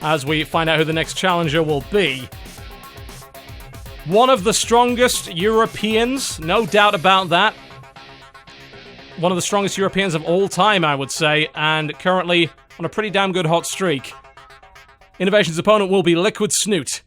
as we find out who the next challenger will be. One of the strongest Europeans, no doubt about that. One of the strongest Europeans of all time, I would say, and currently on a pretty damn good hot streak. Innovation's opponent will be Liquid Snute.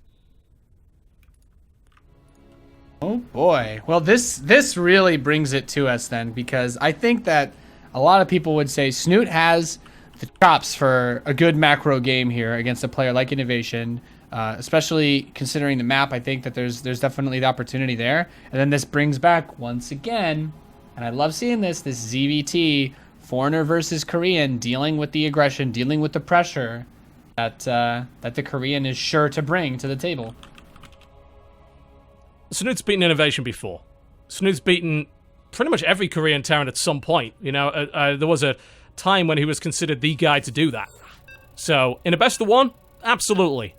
Oh boy. Well, this really brings it to us then, because I think that a lot of people would say Snute has the chops for a good macro game here against a player like Innovation, especially considering the map. I think that there's definitely the opportunity there. And then this brings back once again, and I love seeing this ZVT, foreigner versus Korean, dealing with the aggression, dealing with the pressure that the Korean is sure to bring to the table. Snute's beaten Innovation before. Snute's beaten pretty much every Korean Terran at some point. You know, there was a time when he was considered the guy to do that. So, in a best of one, absolutely.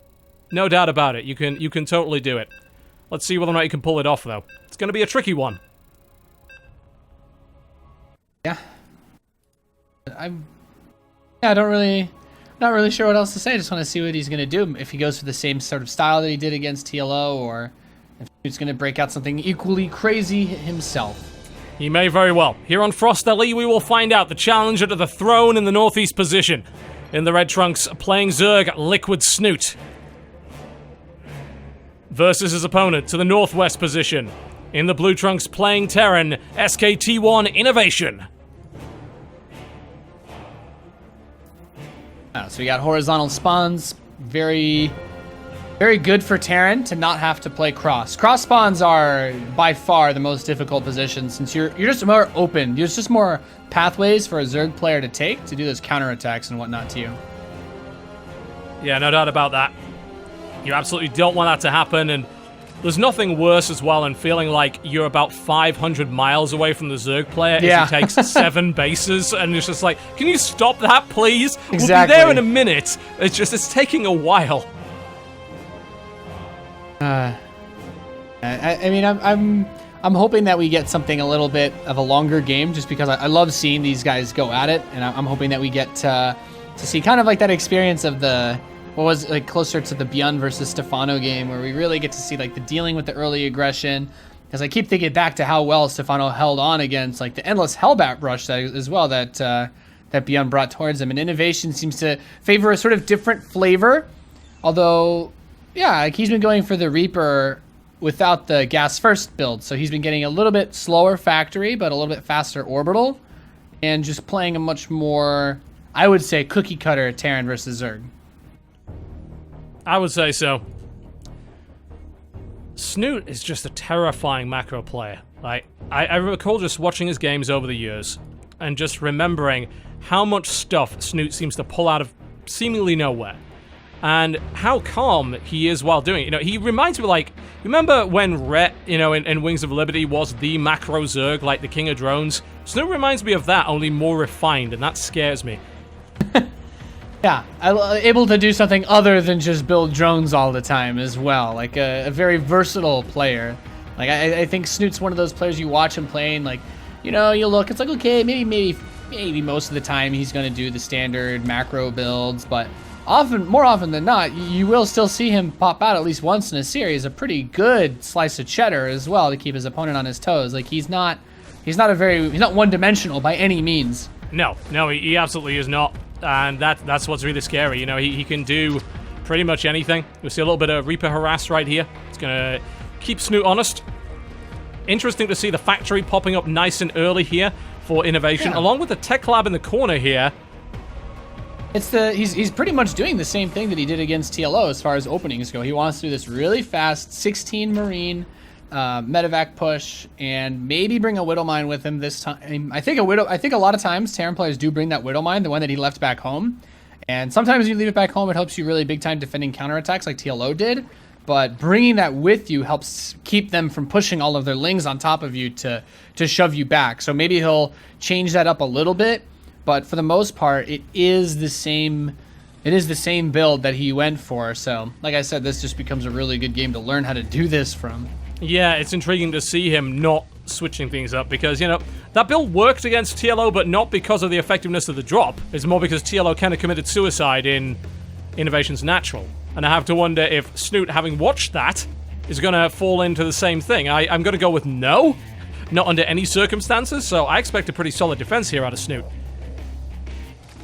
No doubt about it. You can totally do it. Let's see whether or not you can pull it off, though. It's going to be a tricky one. Yeah. Not really sure what else to say. I just want to see what he's going to do. If he goes for the same sort of style that he did against TLO, or if he's going to break out something equally crazy himself. He may very well. Here on Frost LE, we will find out the challenger to the throne in the northeast position. In the red trunks, playing Zerg, Liquid Snute. Versus his opponent to the northwest position. In the blue trunks, playing Terran, SKT1 Innovation. So we got horizontal spawns. Very good for Terran to not have to play cross. Cross spawns are by far the most difficult position, since you're just more open. There's just more pathways for a Zerg player to take to do those counterattacks and whatnot to you. Yeah, no doubt about that. You absolutely don't want that to happen, and there's nothing worse as well than feeling like you're about 500 miles away from the Zerg player as he takes 7 bases, and it's just like, can you stop that, please? Exactly. We'll be there in a minute. It's taking a while. I mean, I'm hoping that we get something a little bit of a longer game, just because I love seeing these guys go at it, and I'm hoping that we get to see kind of like that experience of what was like closer to the Beyond versus Stefano game, where we really get to see like the dealing with the early aggression. Because I keep thinking back to how well Stefano held on against like the endless Hellbat rush as well that Beyond brought towards him. And Innovation seems to favor a sort of different flavor, although. Yeah, like he's been going for the Reaper without the gas first build. So he's been getting a little bit slower factory, but a little bit faster orbital. And just playing a much more, I would say, cookie cutter Terran versus Zerg. I would say so. Snute is just a terrifying macro player. Like, I recall just watching his games over the years and just remembering how much stuff Snute seems to pull out of seemingly nowhere. And how calm he is while doing it. You know, he reminds me, like, remember when Rhett, you know, in Wings of Liberty was the macro Zerg, like the King of Drones? Snute reminds me of that, only more refined, and that scares me. Yeah, able to do something other than just build drones all the time as well. Like a very versatile player. Like, I think Snute's one of those players you watch him playing, like, you know, you look, it's like, okay, maybe most of the time he's going to do the standard macro builds, but more often than not, you will still see him pop out at least once in a series a pretty good slice of cheddar as well to keep his opponent on his toes. Like he's not one-dimensional by any means. No, he absolutely is not, and that's what's really scary. You know, he can do pretty much anything. You'll see a little bit of Reaper harass right here. It's gonna keep Snute honest. Interesting to see the factory popping up nice and early here for Innovation, along with the tech lab in the corner here. He's pretty much doing the same thing that he did against TLO as far as openings go. He wants to do this really fast 16 Marine medevac push and maybe bring a Widowmine with him this time. I think a lot of times Terran players do bring that Widowmine, the one that he left back home. And sometimes when you leave it back home, it helps you really big time defending counterattacks like TLO did. But bringing that with you helps keep them from pushing all of their lings on top of you to shove you back. So maybe he'll change that up a little bit. But for the most part, it is the same build that he went for. So, like I said, this just becomes a really good game to learn how to do this from. Yeah, it's intriguing to see him not switching things up because, you know, that build worked against TLO, but not because of the effectiveness of the drop. It's more because TLO kind of committed suicide in Innovation's natural. And I have to wonder if Snute, having watched that, is going to fall into the same thing. I'm going to go with no, not under any circumstances, so I expect a pretty solid defense here out of Snute.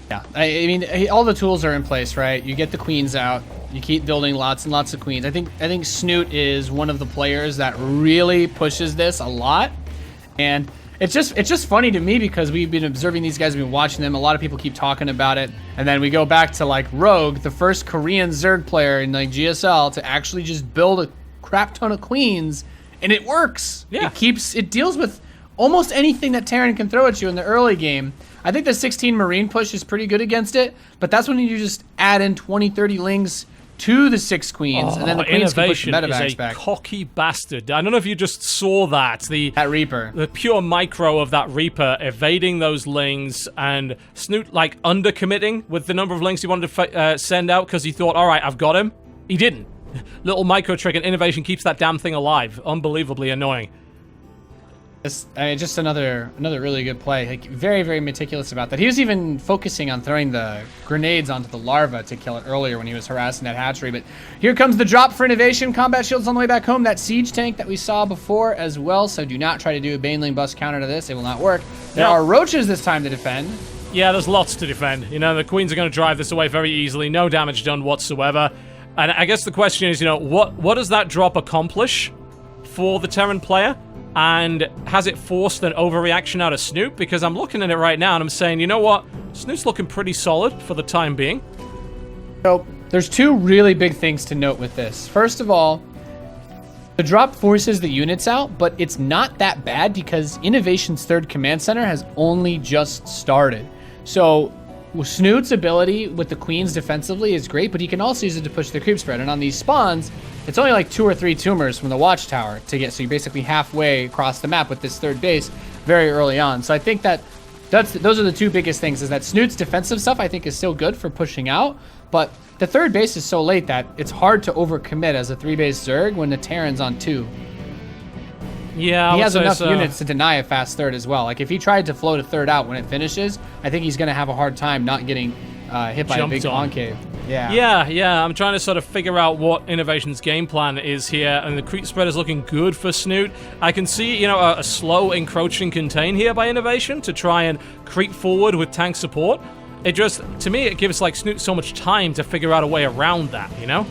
Yeah, I mean, all the tools are in place, right? You get the queens out, you keep building lots and lots of queens. I think Snute is one of the players that really pushes this a lot, and it's just funny to me because we've been observing these guys, we've been watching them. A lot of people keep talking about it, and then we go back to like Rogue, the first Korean Zerg player in like GSL to actually just build a crap ton of queens, and it works. Yeah, it deals with almost anything that Terran can throw at you in the early game. I think the 16 Marine push is pretty good against it, but that's when you just add in 20, 30 Lings to the 6 queens, and then the queens can push the Innovation medevacs is a back. cocky bastard. I don't know if you just saw that. That Reaper. The pure micro of that Reaper evading those Lings, and Snute, like, undercommitting with the number of Lings he wanted to send out because he thought, all right, I've got him. He didn't. Little micro trick, and Innovation keeps that damn thing alive. Unbelievably annoying. Just another really good play. Like, very, very meticulous about that. He was even focusing on throwing the grenades onto the larva to kill it earlier when he was harassing that hatchery. But here comes the drop for Innovation. Combat shields on the way back home. That siege tank that we saw before as well. So do not try to do a Baneling bust counter to this. It will not work. There are roaches this time to defend. Yeah, there's lots to defend. You know, the queens are going to drive this away very easily. No damage done whatsoever. And I guess the question is, you know, what does that drop accomplish for the Terran player? And has it forced an overreaction out of Snute? Because I'm looking at it right now and I'm saying, you know what? Snute's looking pretty solid for the time being. So there's two really big things to note with this. First of all, the drop forces the units out, but it's not that bad because Innovation's 3rd command center has only just started. So Snute's ability with the queens defensively is great, but he can also use it to push the creep spread. And on these spawns, it's only like 2 or 3 tumors from the watchtower to get, so you're basically halfway across the map with this 3rd base very early on. So I think those are the two biggest things, is that Snute's defensive stuff I think is still good for pushing out, but the 3rd base is so late that it's hard to overcommit as a 3-base Zerg when the Terran's on 2. Yeah, he has enough units to deny a fast 3rd as well. Like, if he tried to float a 3rd out when it finishes, I think he's going to have a hard time not getting hit by a big concave. Yeah. I'm trying to sort of figure out what Innovation's game plan is here, and the creep spread is looking good for Snute. I can see, you know, a slow encroaching contain here by Innovation to try and creep forward with tank support. It just, to me, it gives, like, Snute so much time to figure out a way around that, you know?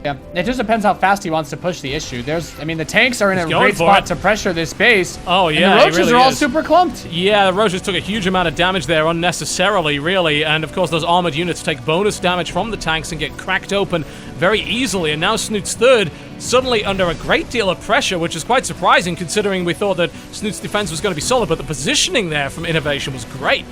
Yeah, it just depends how fast he wants to push the issue. The tanks are in a great spot to pressure this base. Oh, yeah, and the roaches are all super clumped. Yeah, the roaches took a huge amount of damage there unnecessarily, really. And, of course, those armored units take bonus damage from the tanks and get cracked open very easily. And now Snute's 3rd suddenly under a great deal of pressure, which is quite surprising considering we thought that Snute's defense was going to be solid. But the positioning there from Innovation was great.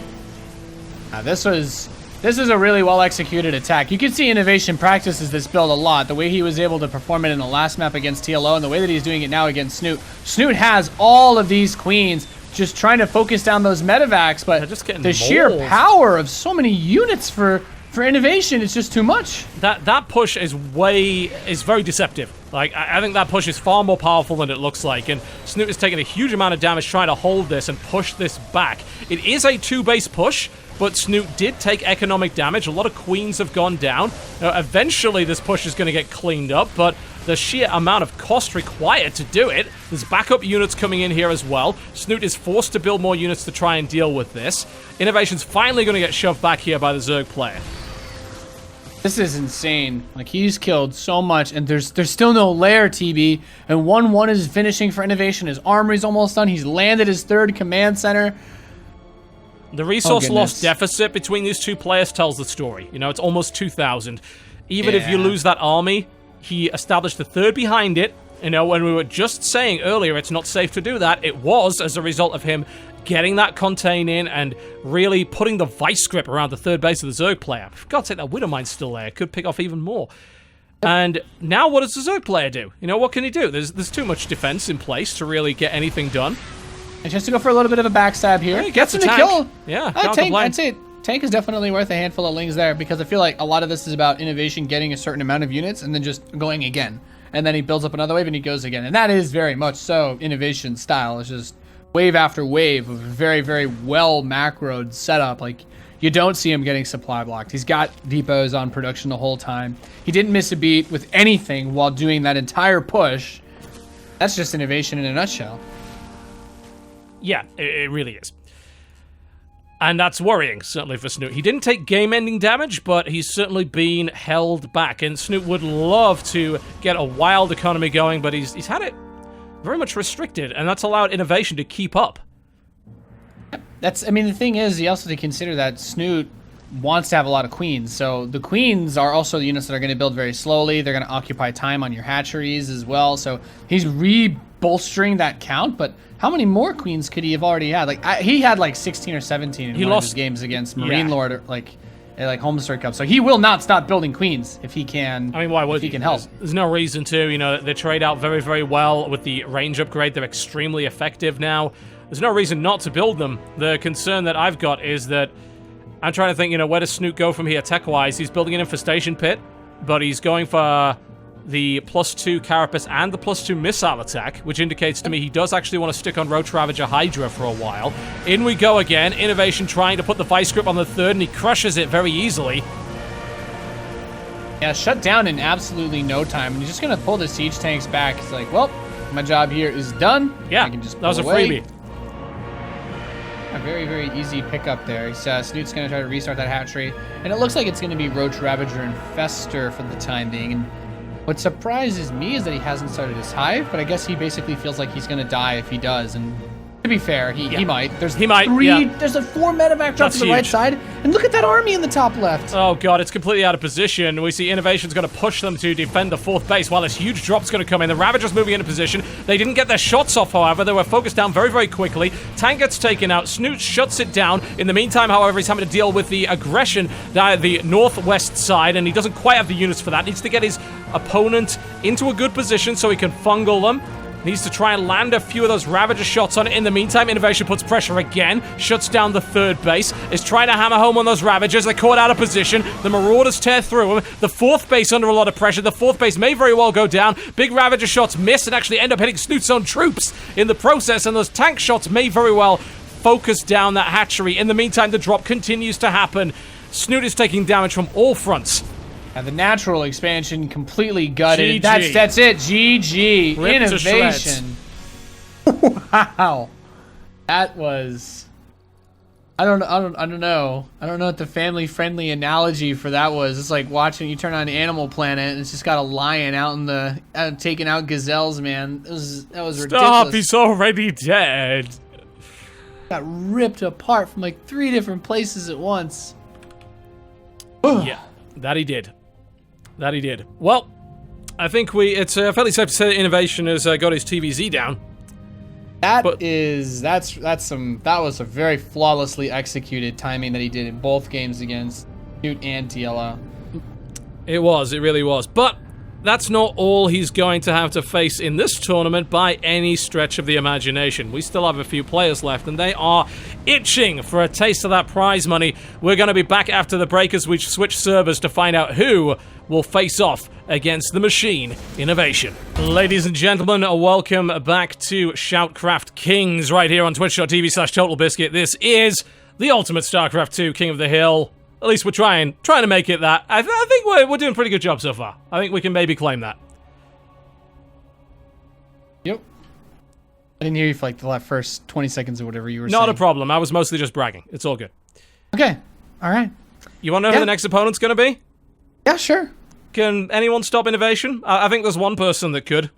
This is a really well-executed attack. You can see Innovation practices this build a lot. The way he was able to perform it in the last map against TLO and the way that he's doing it now against Snute. Snute has all of these queens just trying to focus down those medevacs, but the sheer power of so many units for Innovation is just too much. That push is very deceptive. Like, I think that push is far more powerful than it looks like, and Snute is taking a huge amount of damage trying to hold this and push this back. It is a 2-base push, but Snute did take economic damage. A lot of queens have gone down. Eventually, this push is going to get cleaned up, but the sheer amount of cost required to do it, there's backup units coming in here as well. Snute is forced to build more units to try and deal with this. Innovation's finally going to get shoved back here by the Zerg player. This is insane. Like, he's killed so much, and there's still no lair, TB. And 1-1 is finishing for Innovation. His armory's almost done. He's landed his 3rd command center. The resource loss deficit between these two players tells the story. You know, it's almost 2,000. Even if you lose that army, he established the 3rd behind it. You know, when we were just saying earlier it's not safe to do that, it was as a result of him getting that contain in and really putting the vice grip around the 3rd base of the Zerg player. For God's sake, that Widowmine's still there. Could pick off even more. And now what does the Zerg player do? You know, what can he do? There's too much defense in place to really get anything done. And just to go for a little bit of a backstab here. He gets him a to kill. Yeah, I'd say tank is definitely worth a handful of Lings there, because I feel like a lot of this is about Innovation getting a certain amount of units and then just going again. And then he builds up another wave and he goes again. And that is very much so Innovation style. It's just wave after wave of a very, very well macroed setup. Like, you don't see him getting supply blocked. He's got depots on production the whole time. He didn't miss a beat with anything while doing that entire push. That's just innovation in a nutshell. Yeah, it really is. And that's worrying, certainly for Snute. He didn't take game-ending damage, but he's certainly been held back. And Snute would love to get a wild economy going, but he's had it very much restricted, and that's allowed innovation to keep up. I mean, the thing is, you also have to consider that Snute wants to have a lot of queens. So the queens are also the units that are going to build very slowly. They're going to occupy time on your hatcheries as well. So he's re-bolstering that count, but how many more queens could he have already had? Like, he had like 16 or 17 in one of his games against Marine Lord, or like Homestar Cup. So he will not stop building queens if he can. I mean, why would he? Can help. There's no reason to. You know, they trade out very, very well with the range upgrade. They're extremely effective now. There's no reason not to build them. The concern that I've got is that I'm trying to think, you know, where does Snute go from here tech-wise? He's building an infestation pit, but he's going for the +2 Carapace and the +2 missile attack, which indicates to me he does actually want to stick on Roach Ravager Hydra for a while. In we go again. Innovation trying to put the Vice Grip on the third, and he crushes it very easily. Yeah, shut down in absolutely no time. And he's just going to pull the siege tanks back. He's like, well, my job here is done. Yeah, I can just that was a away. freebie. A very, very easy pickup there. Snoot's going to try to restart that hatchery. And it looks like it's going to be Roach Ravager and Fester for the time being. And what surprises me is that he hasn't started his hive, but I guess he basically feels like he's going to die if he does. And to be fair, he might. There's There's a 4 medevac drop to the right side. And look at that army in the top left. Oh god, it's completely out of position. We see Innovation's going to push them to defend the 4th base while this huge drop's going to come in. The Ravager's moving into position. They didn't get their shots off, however. They were focused down very, very quickly. Tank gets taken out. Snute shuts it down. In the meantime, however, he's having to deal with the aggression down at the northwest side, and he doesn't quite have the units for that. Needs to get his opponent into a good position so he can fungal them. Needs to try and land a few of those Ravager shots on it. In the meantime, Innovation puts pressure again, shuts down the 3rd base, is trying to hammer home on those Ravagers. They're caught out of position. The Marauders tear through them. The 4th base under a lot of pressure. The 4th base may very well go down. Big Ravager shots miss and actually end up hitting Snute's own troops in the process, and those tank shots may very well focus down that hatchery. In the meantime, the drop continues to happen. Snute is taking damage from all fronts. And the natural expansion completely gutted. GG. That's it. GG. Ripped Innovation. Wow. That was. I don't know. I don't know what the family-friendly analogy for that was. It's like watching you turn on Animal Planet and it's just got a lion out in the taking out gazelles. Man, that was ridiculous. Stop! He's already dead. Got ripped apart from like 3 different places at once. Yeah, that he did. That he did. Well, I think it's fairly safe to say that Innovation has got his TVZ down. That was a very flawlessly executed timing that he did in both games against Snute and TLO. It really was. But that's not all he's going to have to face in this tournament by any stretch of the imagination. We still have a few players left, and they are itching for a taste of that prize money. We're going to be back after the break as we switch servers to find out who will face off against the machine, Innovation. Ladies and gentlemen, welcome back to ShoutCraft Kings right here on twitch.tv/TotalBiscuit. This is the ultimate StarCraft 2 King of the Hill. At least we're trying to make it that. I think we're doing a pretty good job so far. I think we can maybe claim that. Yep. I didn't hear you for like the first 20 seconds or whatever you were saying. Not a problem. I was mostly just bragging. It's all good. Okay. All right. You want to know who the next opponent's going to be? Yeah, sure. Can anyone stop Innovation? I think there's one person that could.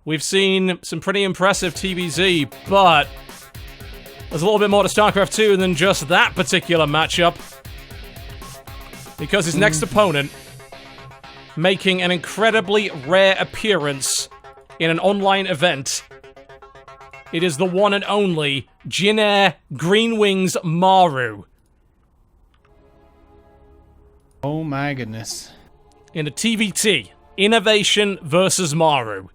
We've seen some pretty impressive TBZ, but there's a little bit more to StarCraft 2 than just that particular matchup. Because his next opponent, making an incredibly rare appearance in an online event, it is the one and only Jin-Air Green Wings MARU. Oh my goodness. In a TVT, Innovation versus MARU.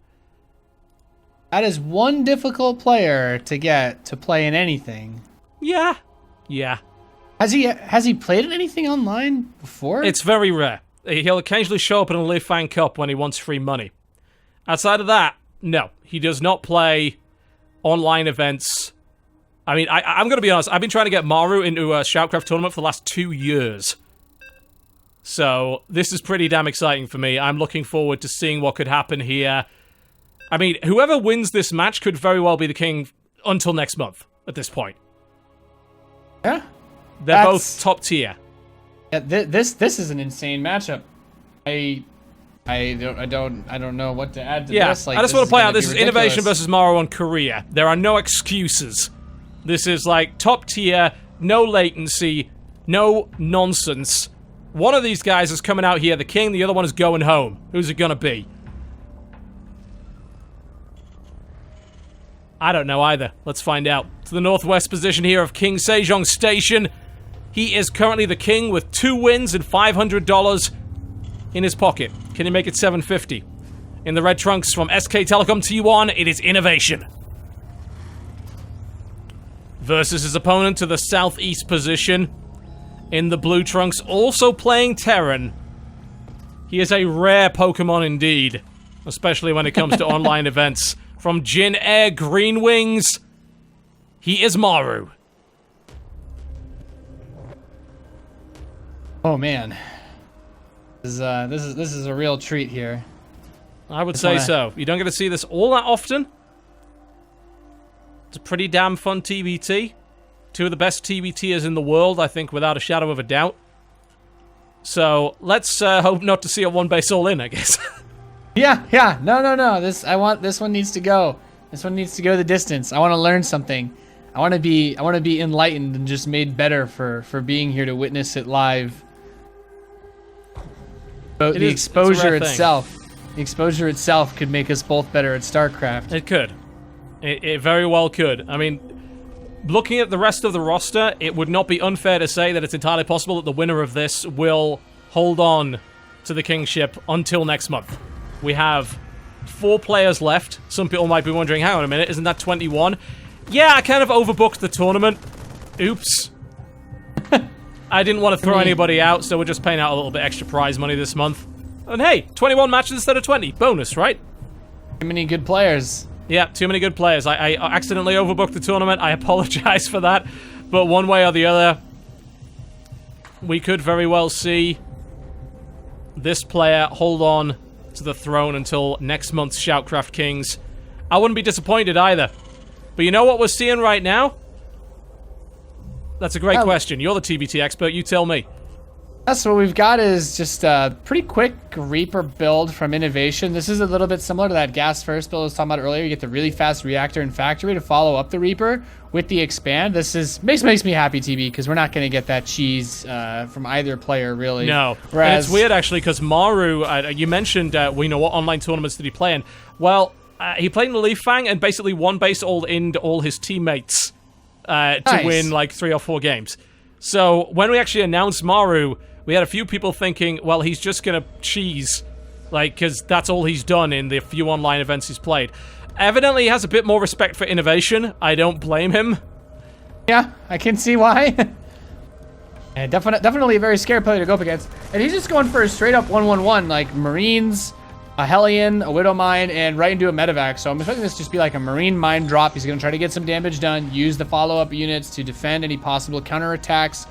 That is one difficult player to get to play in anything. Yeah. Has he played in anything online before? It's very rare. He'll occasionally show up in a Live Fan Cup when he wants free money. Outside of that, no. He does not play online events. I mean, I'm going to be honest. I've been trying to get MARU into a ShoutCraft tournament for the last 2 years. So, this is pretty damn exciting for me. I'm looking forward to seeing what could happen here. I mean, whoever wins this match could very well be the king until next month, at this point. Yeah. They're both top tier. Yeah, this is an insane matchup. I don't know what to add to this. Like, I just want to point out, this is Innovation versus MARU on Korea. There are no excuses. This is like top tier, no latency, no nonsense. One of these guys is coming out here, the king, the other one is going home. Who's it gonna be? I don't know either. Let's find out. To the northwest position here of King Sejong Station. He is currently the king with 2 wins and $500 in his pocket. Can he make it $750? In the red trunks from SK Telecom T1, it is Innovation. Versus his opponent to the southeast position. In the blue trunks, also playing Terran. He is a rare Pokemon indeed. Especially when it comes to online events. From Jin Air Green Wings, he is MARU. Oh man, this is a real treat here. I would say so. You don't get to see this all that often. It's a pretty damn fun TBT. 2 of the best TBTers in the world, I think, without a shadow of a doubt. So let's hope not to see a 1-base all in, I guess. Yeah. No. This one needs to go. This one needs to go the distance. I want to learn something. I want to be enlightened and just made better for being here to witness it live. But the exposure itself could make us both better at StarCraft. It could. It very well could. I mean, looking at the rest of the roster, it would not be unfair to say that it's entirely possible that the winner of this will hold on to the kingship until next month. We have 4 players left. Some people might be wondering, hang on a minute, isn't that 21? Yeah, I kind of overbooked the tournament. Oops. I didn't want to throw anybody out, so we're just paying out a little bit extra prize money this month. And hey, 21 matches instead of 20. Bonus, right? Too many good players. Yeah, too many good players. I accidentally overbooked the tournament. I apologize for that. But one way or the other, we could very well see this player hold on to the throne until next month's ShoutCraft Kings. I wouldn't be disappointed either. But you know what we're seeing right now? That's a great question. You're the TBT expert. You tell me. So what we've got is just a pretty quick Reaper build from Innovation. This is a little bit similar to that gas first build I was talking about earlier. You get the really fast reactor and factory to follow up the Reaper with the expand. This is makes me happy, TB, because we're not going to get that cheese from either player, really. No. And it's weird, actually, because MARU, you mentioned, what online tournaments did he play in? Well, he played in the Leaf Fang and basically 1-base all-in all his teammates to win like 3 or 4 games. So when we actually announced MARU, we had a few people thinking, well, he's just gonna cheese, like, because that's all he's done in the few online events he's played. Evidently, he has a bit more respect for Innovation. I don't blame him. Yeah, I can see why. Yeah, definitely a very scary player to go up against. And he's just going for a straight up 1-1-1, like Marines, a Hellion, a Widow Mine, and right into a Medevac. So I'm expecting this to just be like a Marine Mine drop. He's gonna try to get some damage done, use the follow-up units to defend any possible counterattacks.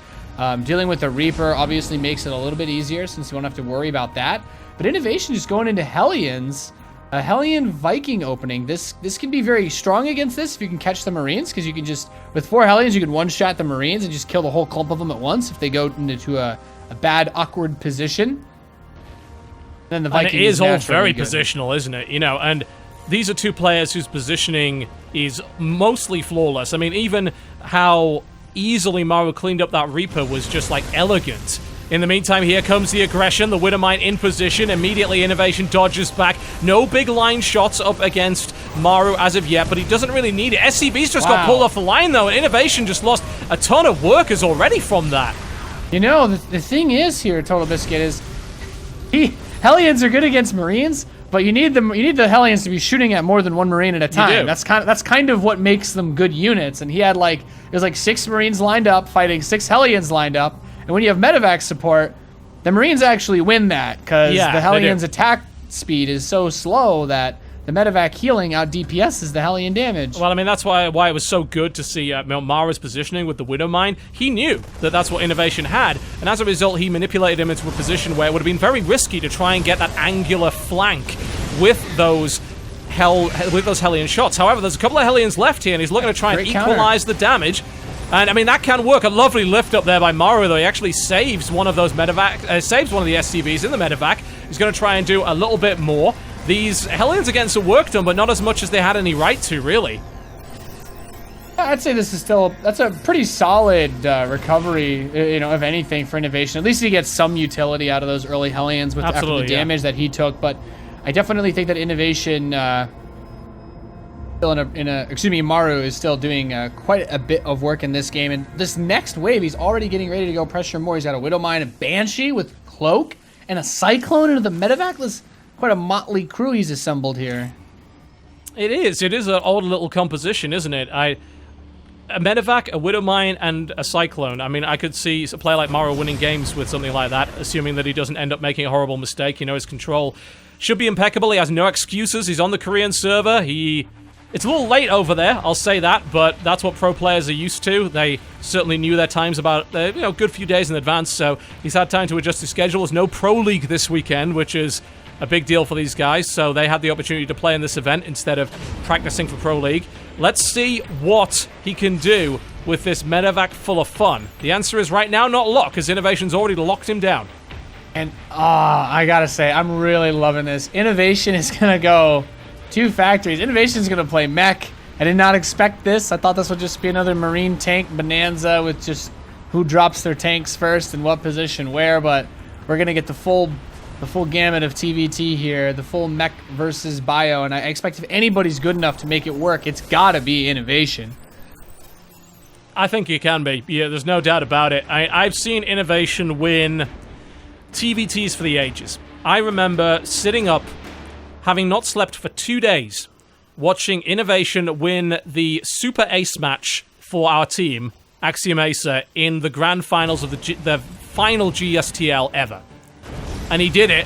Dealing with the Reaper obviously makes it a little bit easier since you won't have to worry about that. But Innovation just going into Hellions, a Hellion Viking opening. This can be very strong against this if you can catch the Marines, because you can just, with 4 Hellions, you can one-shot the Marines and just kill the whole clump of them at once if they go into a bad, awkward position. Then the Viking is all very positional, isn't it? You know, and these are 2 players whose positioning is mostly flawless. I mean, even how easily MARU cleaned up that Reaper was just, like, elegant. In the meantime, here comes the aggression. The Widowmine in position. Immediately, Innovation dodges back. No big line shots up against MARU as of yet, but he doesn't really need it. SCB's just got pulled off the line, though, and Innovation just lost a ton of workers already from that. You know, the thing is here, TotalBiscuit, is Hellions are good against Marines, but you need the Hellions to be shooting at more than 1 Marine at a time. That's kind of what makes them good units. And he had it was like 6 Marines lined up fighting 6 Hellions lined up. And when you have Medevac support, the Marines actually win that because the Hellions' attack speed is so slow that the medevac healing out DPSs the Hellion damage. Well, I mean, that's why it was so good to see MARU's positioning with the Widowmine. He knew that that's what Innovation had, and as a result, he manipulated him into a position where it would have been very risky to try and get that angular flank with those Hellion shots. However, there's a couple of Hellions left here, and he's looking to try and equalize the damage. And I mean, that can work. A lovely lift up there by MARU, though. He actually saves one of those medevac, saves one of the SCVs in the medevac. He's going to try and do a little bit more. These Hellions are getting some work done, but not as much as they had any right to, really. I'd say this is still, that's a pretty solid recovery, you know, of anything for Innovation. At least he gets some utility out of those early Hellions with after the damage that he took. But I definitely think that Innovation, still MARU is still doing quite a bit of work in this game. And this next wave, he's already getting ready to go pressure more. He's got a Widowmine, a Banshee with Cloak, and a Cyclone into the medevac. This quite a motley crew he's assembled here. It is an odd little composition, isn't it? A medevac, a Widowmine, and a Cyclone. I mean, I could see a player like MARU winning games with something like that, assuming that he doesn't end up making a horrible mistake. You know, his control should be impeccable. He has no excuses. He's on the Korean server. It's a little late over there, I'll say that, but that's what pro players are used to. They certainly knew their times about, good few days in advance, so he's had time to adjust his schedule. There's no Pro League this weekend, which is a big deal for these guys, so they had the opportunity to play in this event instead of practicing for Pro League. Let's see what he can do with this medevac full of fun. The answer is right now not a lot, because Innovation's already locked him down. And, I gotta say, I'm really loving this. Innovation is gonna go 2 factories. Innovation's gonna play mech. I did not expect this. I thought this would just be another Marine tank bonanza with just who drops their tanks first and what position where, but we're gonna get the full gamut of TVT here, the full mech versus bio, and I expect if anybody's good enough to make it work, it's gotta be Innovation. I think it can be. Yeah, there's no doubt about it. I've seen Innovation win TVTs for the ages. I remember sitting up, having not slept for 2 days, watching Innovation win the Super Ace match for our team, Axiom Acer, in the grand finals of the final GSTL ever. And he did it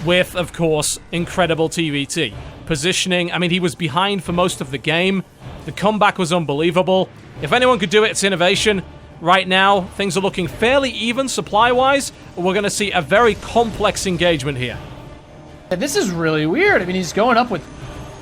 with, of course, incredible TVT. Positioning, I mean, he was behind for most of the game. The comeback was unbelievable. If anyone could do it, it's Innovation. Right now, things are looking fairly even supply-wise, but we're going to see a very complex engagement here. This is really weird. I mean, he's going up with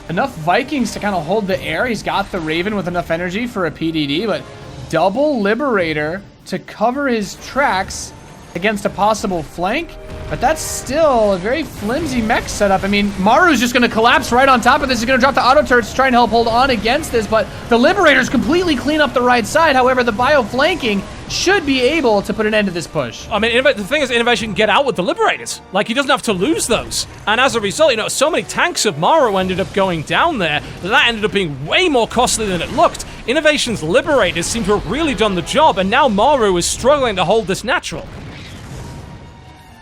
enough Vikings to kind of hold the air. He's got the Raven with enough energy for a PDD, but double Liberator to cover his tracks against a possible flank. But that's still a very flimsy mech setup. I mean, MARU's just going to collapse right on top of this. He's going to drop the auto turrets to try and help hold on against this, but the Liberators completely clean up the right side. However, the bio flanking should be able to put an end to this push. I mean, the thing is, Innovation can get out with the Liberators. Like, he doesn't have to lose those. And as a result, so many tanks of MARU ended up going down there that ended up being way more costly than it looked. Innovation's Liberators seem to have really done the job, and now MARU is struggling to hold this natural.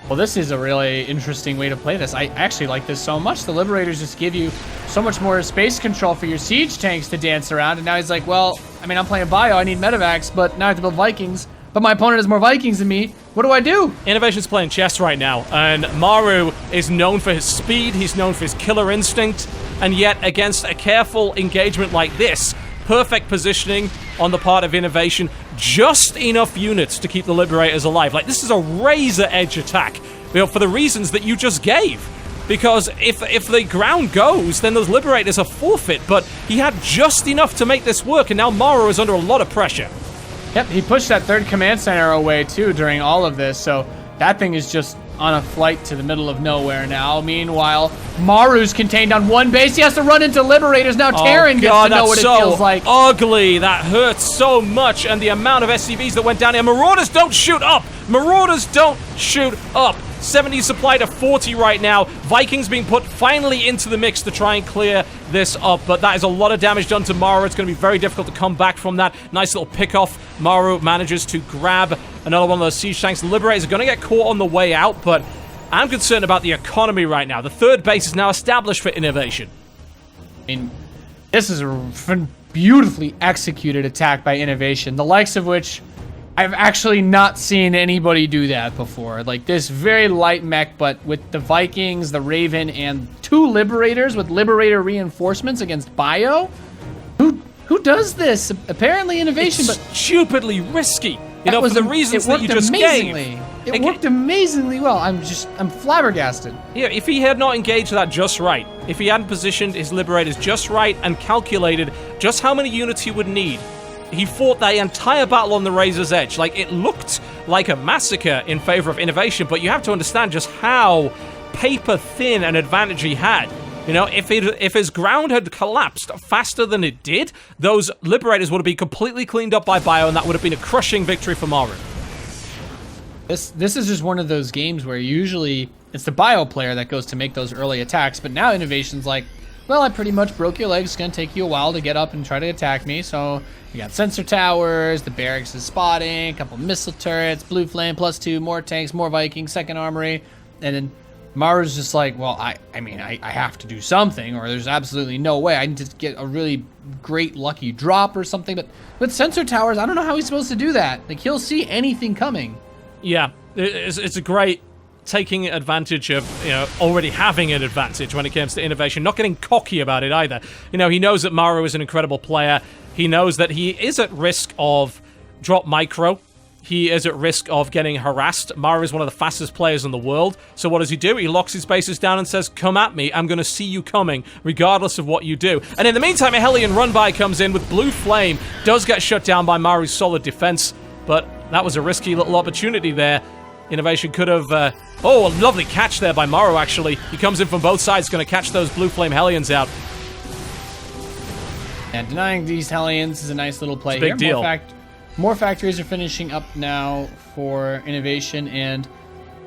Well, this is a really interesting way to play this. I actually like this so much. The Liberators just give you so much more space control for your siege tanks to dance around. And now he's like, well, I mean, I'm playing bio. I need medevacs, but now I have to build Vikings. But my opponent has more Vikings than me. What do I do? Innovation's playing chess right now. And MARU is known for his speed. He's known for his killer instinct. And yet, against a careful engagement like this, perfect positioning on the part of Innovation, just enough units to keep the Liberators alive. Like, this is a razor edge attack, for the reasons that you just gave. Because if the ground goes, then those Liberators are forfeit, but he had just enough to make this work, and now MARU is under a lot of pressure. Yep, he pushed that third command center away too during all of this, so that thing is just on a flight to the middle of nowhere now. Meanwhile, MARU's contained on one base. He has to run into Liberators. Now Terran gets to know what it feels like. Ugly. That hurts so much. And the amount of SCVs that went down here. Marauders don't shoot up. Marauders don't shoot up. 70 supply to 40 right now. Vikings being put finally into the mix to try and clear this up, but that is a lot of damage done to MARU. It's going to be very difficult to come back from that. Nice little pick-off. MARU manages to grab another one of those siege tanks. The Liberators are going to get caught on the way out, but I'm concerned about the economy right now. The third base is now established for Innovation. I mean, this is a beautifully executed attack by Innovation, the likes of which I've actually not seen anybody do that before. Like this very light mech, but with the Vikings, the Raven, and 2 Liberators with Liberator reinforcements against Bio. Who does this? Apparently Innovation, it's but stupidly risky. You know, for the reasons that you just gave. It worked amazingly well. I'm flabbergasted. Yeah, if he had not engaged that just right, if he hadn't positioned his Liberators just right and calculated just how many units he would need, he fought the entire battle on the Razor's Edge. Like, it looked like a massacre in favor of Innovation, but you have to understand just how paper-thin an advantage he had. You know, if his ground had collapsed faster than it did, those Liberators would have been completely cleaned up by Bio, and that would have been a crushing victory for MARU. This is just one of those games where usually it's the Bio player that goes to make those early attacks, but now Innovation's like, well, I pretty much broke your legs. It's going to take you a while to get up and try to attack me, so you got sensor towers, the barracks is spotting, a couple missile turrets, blue flame, +2, more tanks, more Vikings, second armory, and then MARU's just like, well, I mean, I have to do something, or there's absolutely no way. I need to get a really great lucky drop or something. But with sensor towers, I don't know how he's supposed to do that. Like, he'll see anything coming. Yeah, it's a great taking advantage of, you know, already having an advantage when it comes to Innovation, not getting cocky about it either. You know, he knows that MARU is an incredible player. He knows that he is at risk of drop micro. He is at risk of getting harassed. MARU is one of the fastest players in the world. So what does he do? He locks his bases down and says, come at me. I'm going to see you coming, regardless of what you do. And in the meantime, a Hellion run-by comes in with Blue Flame. Does get shut down by MARU's solid defense. But that was a risky little opportunity there. Innovation could have... oh, a lovely catch there by MARU, actually. He comes in from both sides, going to catch those Blue Flame Hellions out. And denying these Hellions is a nice little play here. Big deal. More factories are finishing up now for Innovation, and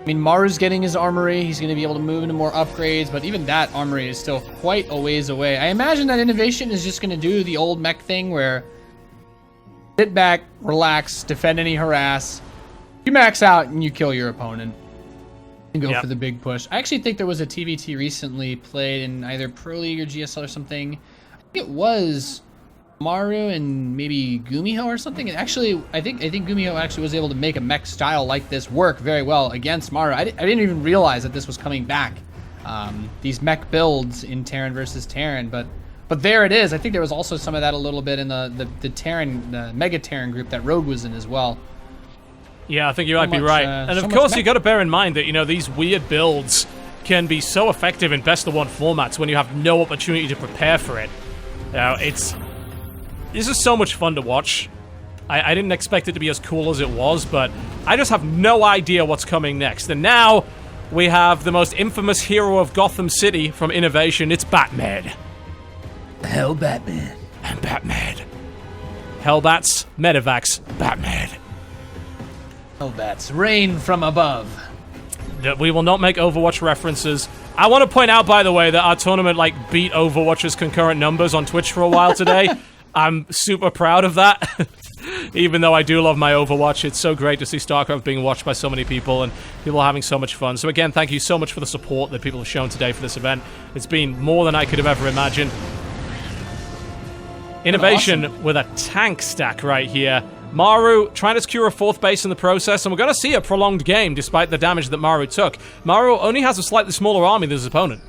I mean, MARU's getting his armory. He's going to be able to move into more upgrades, but even that armory is still quite a ways away. I imagine that Innovation is just going to do the old mech thing where sit back, relax, defend any harass. You max out and you kill your opponent and go for the big push. I actually think there was a TVT recently played in either Pro League or GSL or something. I think it was MARU and maybe Gumiho or something. Actually, I think Gumiho actually was able to make a mech style like this work very well against MARU. I didn't even realize that this was coming back. These mech builds in Terran versus Terran, but there it is. I think there was also some of that a little bit in the Terran, the Mega Terran group that Rogue was in as well. Yeah, I think you might be right. And of course, you got to bear in mind that, you know, these weird builds can be so effective in best of one formats when you have no opportunity to prepare for it. You know, this is so much fun to watch. I didn't expect it to be as cool as it was, but I just have no idea what's coming next. And now we have the most infamous hero of Gotham City from Innovation. It's Batman. Hell, Batman. I'm Batman. Hellbats, Medivacs, Batman. Hellbats, rain from above. We will not make Overwatch references. I want to point out, by the way, that our tournament, like, beat Overwatch's concurrent numbers on Twitch for a while today. I'm super proud of that. Even though I do love my Overwatch, it's so great to see StarCraft being watched by so many people and people are having so much fun. So again, thank you so much for the support that people have shown today for this event. It's been more than I could have ever imagined. Innovation awesome. With a tank stack right here. MARU trying to secure a 4th base in the process, and we're going to see a prolonged game despite the damage that MARU took. MARU only has a slightly smaller army than his opponent.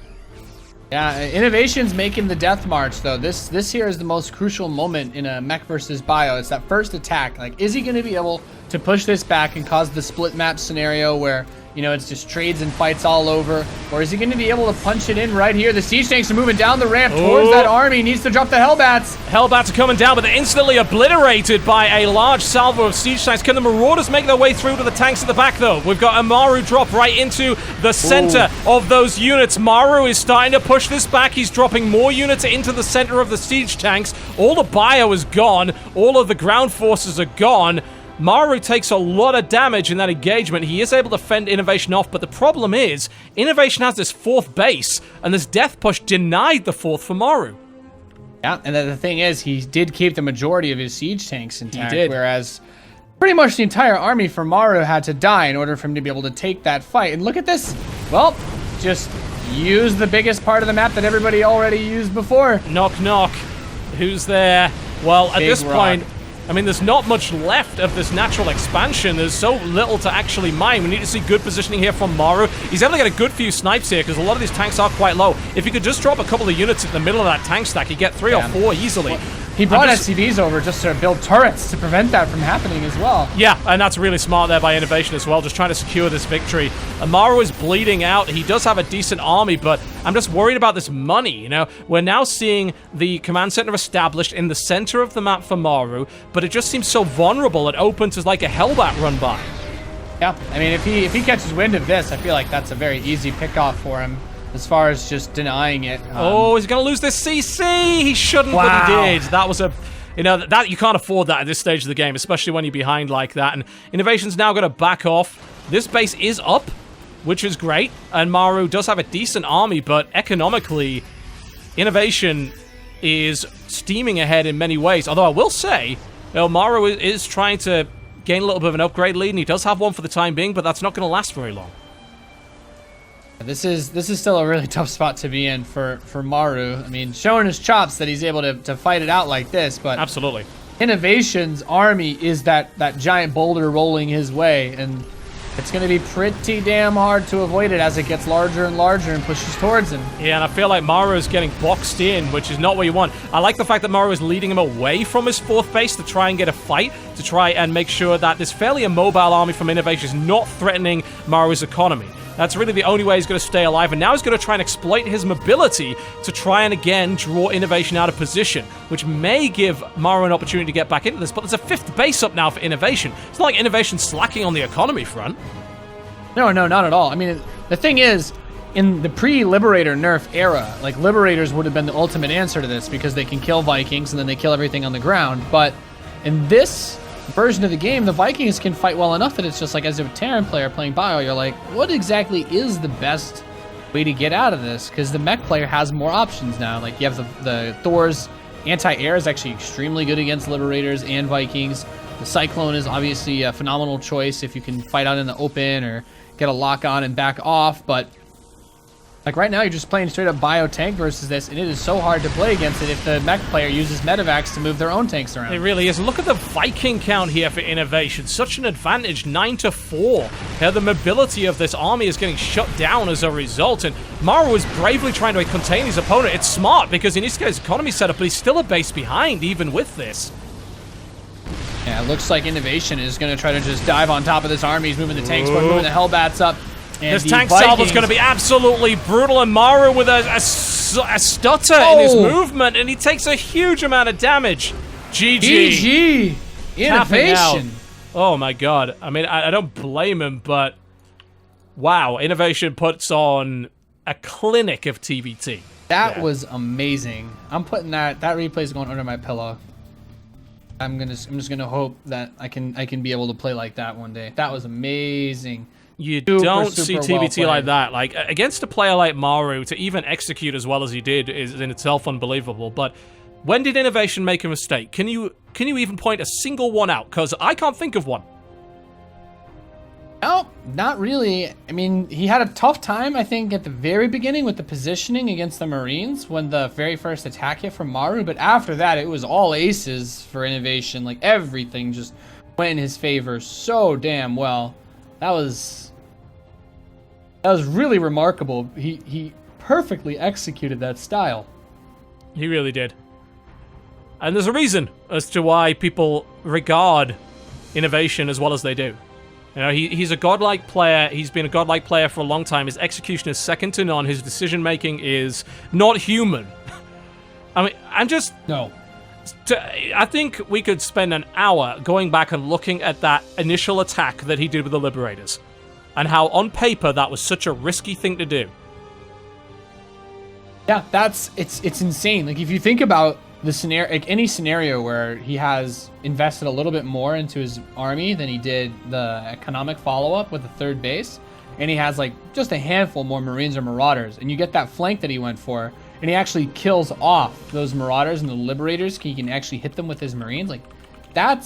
Yeah, Innovation's making the death march, though. This here is the most crucial moment in a mech versus bio. It's that first attack. Like, is he going to be able to push this back and cause the split map scenario where, you know, it's just trades and fights all over? Or is he going to be able to punch it in right here? The siege tanks are moving down the ramp towards that army. He needs to drop the Hellbats. Hellbats are coming down, but they're instantly obliterated by a large salvo of siege tanks. Can the Marauders make their way through to the tanks at the back, though? We've got a MARU drop right into the center of those units. MARU is starting to push this back. He's dropping more units into the center of the siege tanks. All the bio is gone. All of the ground forces are gone. MARU takes a lot of damage in that engagement. He is able to fend Innovation off, but the problem is, Innovation has this 4th base, and this death push denied the 4th for MARU. Yeah, and the thing is, he did keep the majority of his siege tanks intact, he did. Whereas pretty much the entire army for MARU had to die in order for him to be able to take that fight. And look at this. Well, just use the biggest part of the map that everybody already used before. Knock, knock. Who's there? Well, at this point, I mean, there's not much left of this natural expansion. There's so little to actually mine. We need to see good positioning here from MARU. He's able to get a good few snipes here because a lot of these tanks are quite low. If he could just drop a couple of units in the middle of that tank stack, he'd get 3 or 4 easily. Well, he brought SCVs over just to build turrets to prevent that from happening as well. Yeah, and that's really smart there by Innovation as well, just trying to secure this victory. MARU is bleeding out. He does have a decent army, but I'm just worried about this money, you know? We're now seeing the command center established in the center of the map for MARU, but it just seems so vulnerable and open to like a Hellbat run by. Yeah, I mean, if he catches wind of this, I feel like that's a very easy pickoff for him as far as just denying it. Oh, he's going to lose this CC. He shouldn't, but he did. That was a... You know, that you can't afford that at this stage of the game, especially when you're behind like that. And Innovation's now going to back off. This base is up, which is great. And MARU does have a decent army, but economically, Innovation is steaming ahead in many ways. Although I will say, you know, MARU is trying to gain a little bit of an upgrade lead, and he does have one for the time being, but that's not going to last very long. This is still a really tough spot to be in for MARU. I mean, showing his chops that he's able to fight it out like this, but absolutely, Innovation's army is that giant boulder rolling his way, and it's going to be pretty damn hard to avoid it as it gets larger and larger and pushes towards him. Yeah, and I feel like MARU is getting boxed in, which is not what you want. I like the fact that MARU is leading him away from his 4th base to try and get a fight, to try and make sure that this fairly immobile army from Innovation is not threatening MARU's economy. That's really the only way he's going to stay alive, and now he's going to try and exploit his mobility to try and again draw Innovation out of position, which may give MARU an opportunity to get back into this, but there's a 5th base up now for Innovation. It's not like Innovation's slacking on the economy front. No, not at all. I mean, the thing is, in the pre-Liberator nerf era, like, Liberators would have been the ultimate answer to this because they can kill Vikings and then they kill everything on the ground, but in this version of the game, the Vikings can fight well enough that it's just like, as a Terran player playing Bio, you're like, what exactly is the best way to get out of this? Because the mech player has more options now. Like, you have the Thor's anti-air is actually extremely good against Liberators and Vikings. The Cyclone is obviously a phenomenal choice if you can fight out in the open or get a lock on and back off, but like right now you're just playing straight up bio tank versus this, and it is so hard to play against it if the mech player uses medevacs to move their own tanks around. It really is. Look at the Viking count here for Innovation. Such an advantage, 9-4. Yeah, the mobility of this army is getting shut down as a result, and MARU is bravely trying to contain his opponent. It's smart because he needs to get his economy set up, but he's still a base behind even with this. Yeah, it looks like Innovation is going to try to just dive on top of this army. He's moving the tanks, moving the Hellbats up. And this tank salvo's going to be absolutely brutal, and MARU with a stutter in his movement, and he takes a huge amount of damage. GG. Innovation. Oh my god. I mean, I don't blame him, but wow, Innovation puts on a clinic of TVT. That was amazing. I'm putting that replay is going under my pillow. I'm just gonna hope that I can be able to play like that one day. That was amazing. You don't see TVT like that. Like, against a player like MARU, to even execute as well as he did is in itself unbelievable. But when did Innovation make a mistake? Can you even point a single one out? Because I can't think of one. No, not really. I mean, he had a tough time, I think, at the very beginning with the positioning against the Marines when the very first attack hit from MARU. But after that, it was all aces for Innovation. Like, everything just went in his favor so damn well. That was really remarkable. He perfectly executed that style. He really did. And there's a reason as to why people regard Innovation as well as they do. You know, he's a godlike player. He's been a godlike player for a long time. His execution is second to none. His decision-making is not human. I mean, I think we could spend an hour going back and looking at that initial attack that he did with the Liberators, and how on paper that was such a risky thing to do. Yeah, it's insane. Like, if you think about the scenario, like any scenario where he has invested a little bit more into his army than he did the economic follow-up with the 3rd base, and he has like just a handful more Marines or Marauders, and you get that flank that he went for, and he actually kills off those Marauders and the Liberators, he can actually hit them with his Marines. Like, that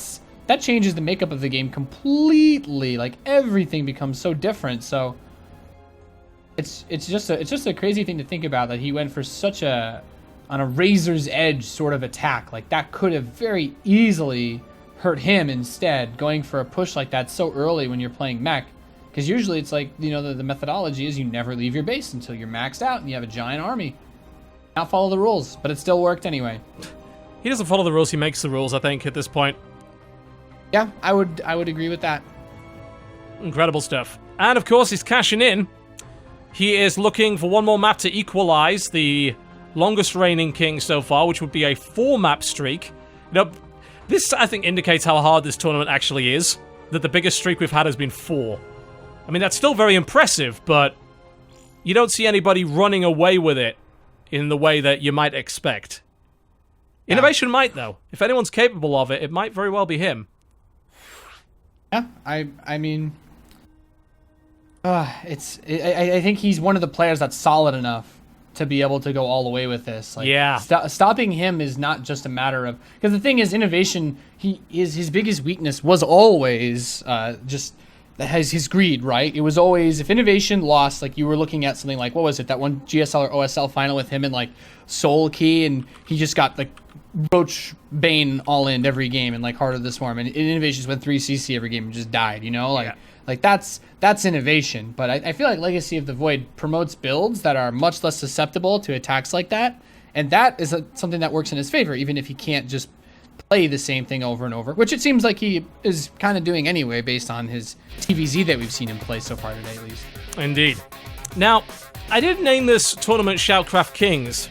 changes the makeup of the game completely. Like, everything becomes so different. So it's just a crazy thing to think about that he went for such on a razor's edge sort of attack. Like, that could have very easily hurt him instead, going for a push like that so early when you're playing mech. Because usually it's like, you know, the methodology is you never leave your base until you're maxed out and you have a giant army. Not follow the rules, but it still worked anyway. He doesn't follow the rules, he makes the rules, I think, at this point. Yeah, I would agree with that. Incredible stuff. And of course, he's cashing in. He is looking for one more map to equalize the longest reigning king so far, which would be a 4-map streak. You know, this, I think, indicates how hard this tournament actually is. That the biggest streak we've had has been 4. I mean, that's still very impressive, but you don't see anybody running away with it in the way that you might expect. Yeah. Innovation might, though. If anyone's capable of it, it might very well be him. Yeah, I mean, I think he's one of the players that's solid enough to be able to go all the way with this. Like, yeah. Stopping him is not just a matter of, because the thing is, innovation. His biggest weakness was always just his greed, right? It was always, if innovation lost, like you were looking at something like, what was it, that one GSL or OSL final with him and like Soul Key, and he just got like Roach Bane all in every game and like Heart of the Swarm, and innovations went 3cc every game and just died, you know, like that's innovation. But I feel like Legacy of the Void promotes builds that are much less susceptible to attacks like that, and that is something that works in his favor, even if he can't just play the same thing over and over, which it seems like he is kind of doing anyway based on his TVZ that we've seen him play so far today, at least. Indeed. Now, I did name this tournament ShoutCraft Kings,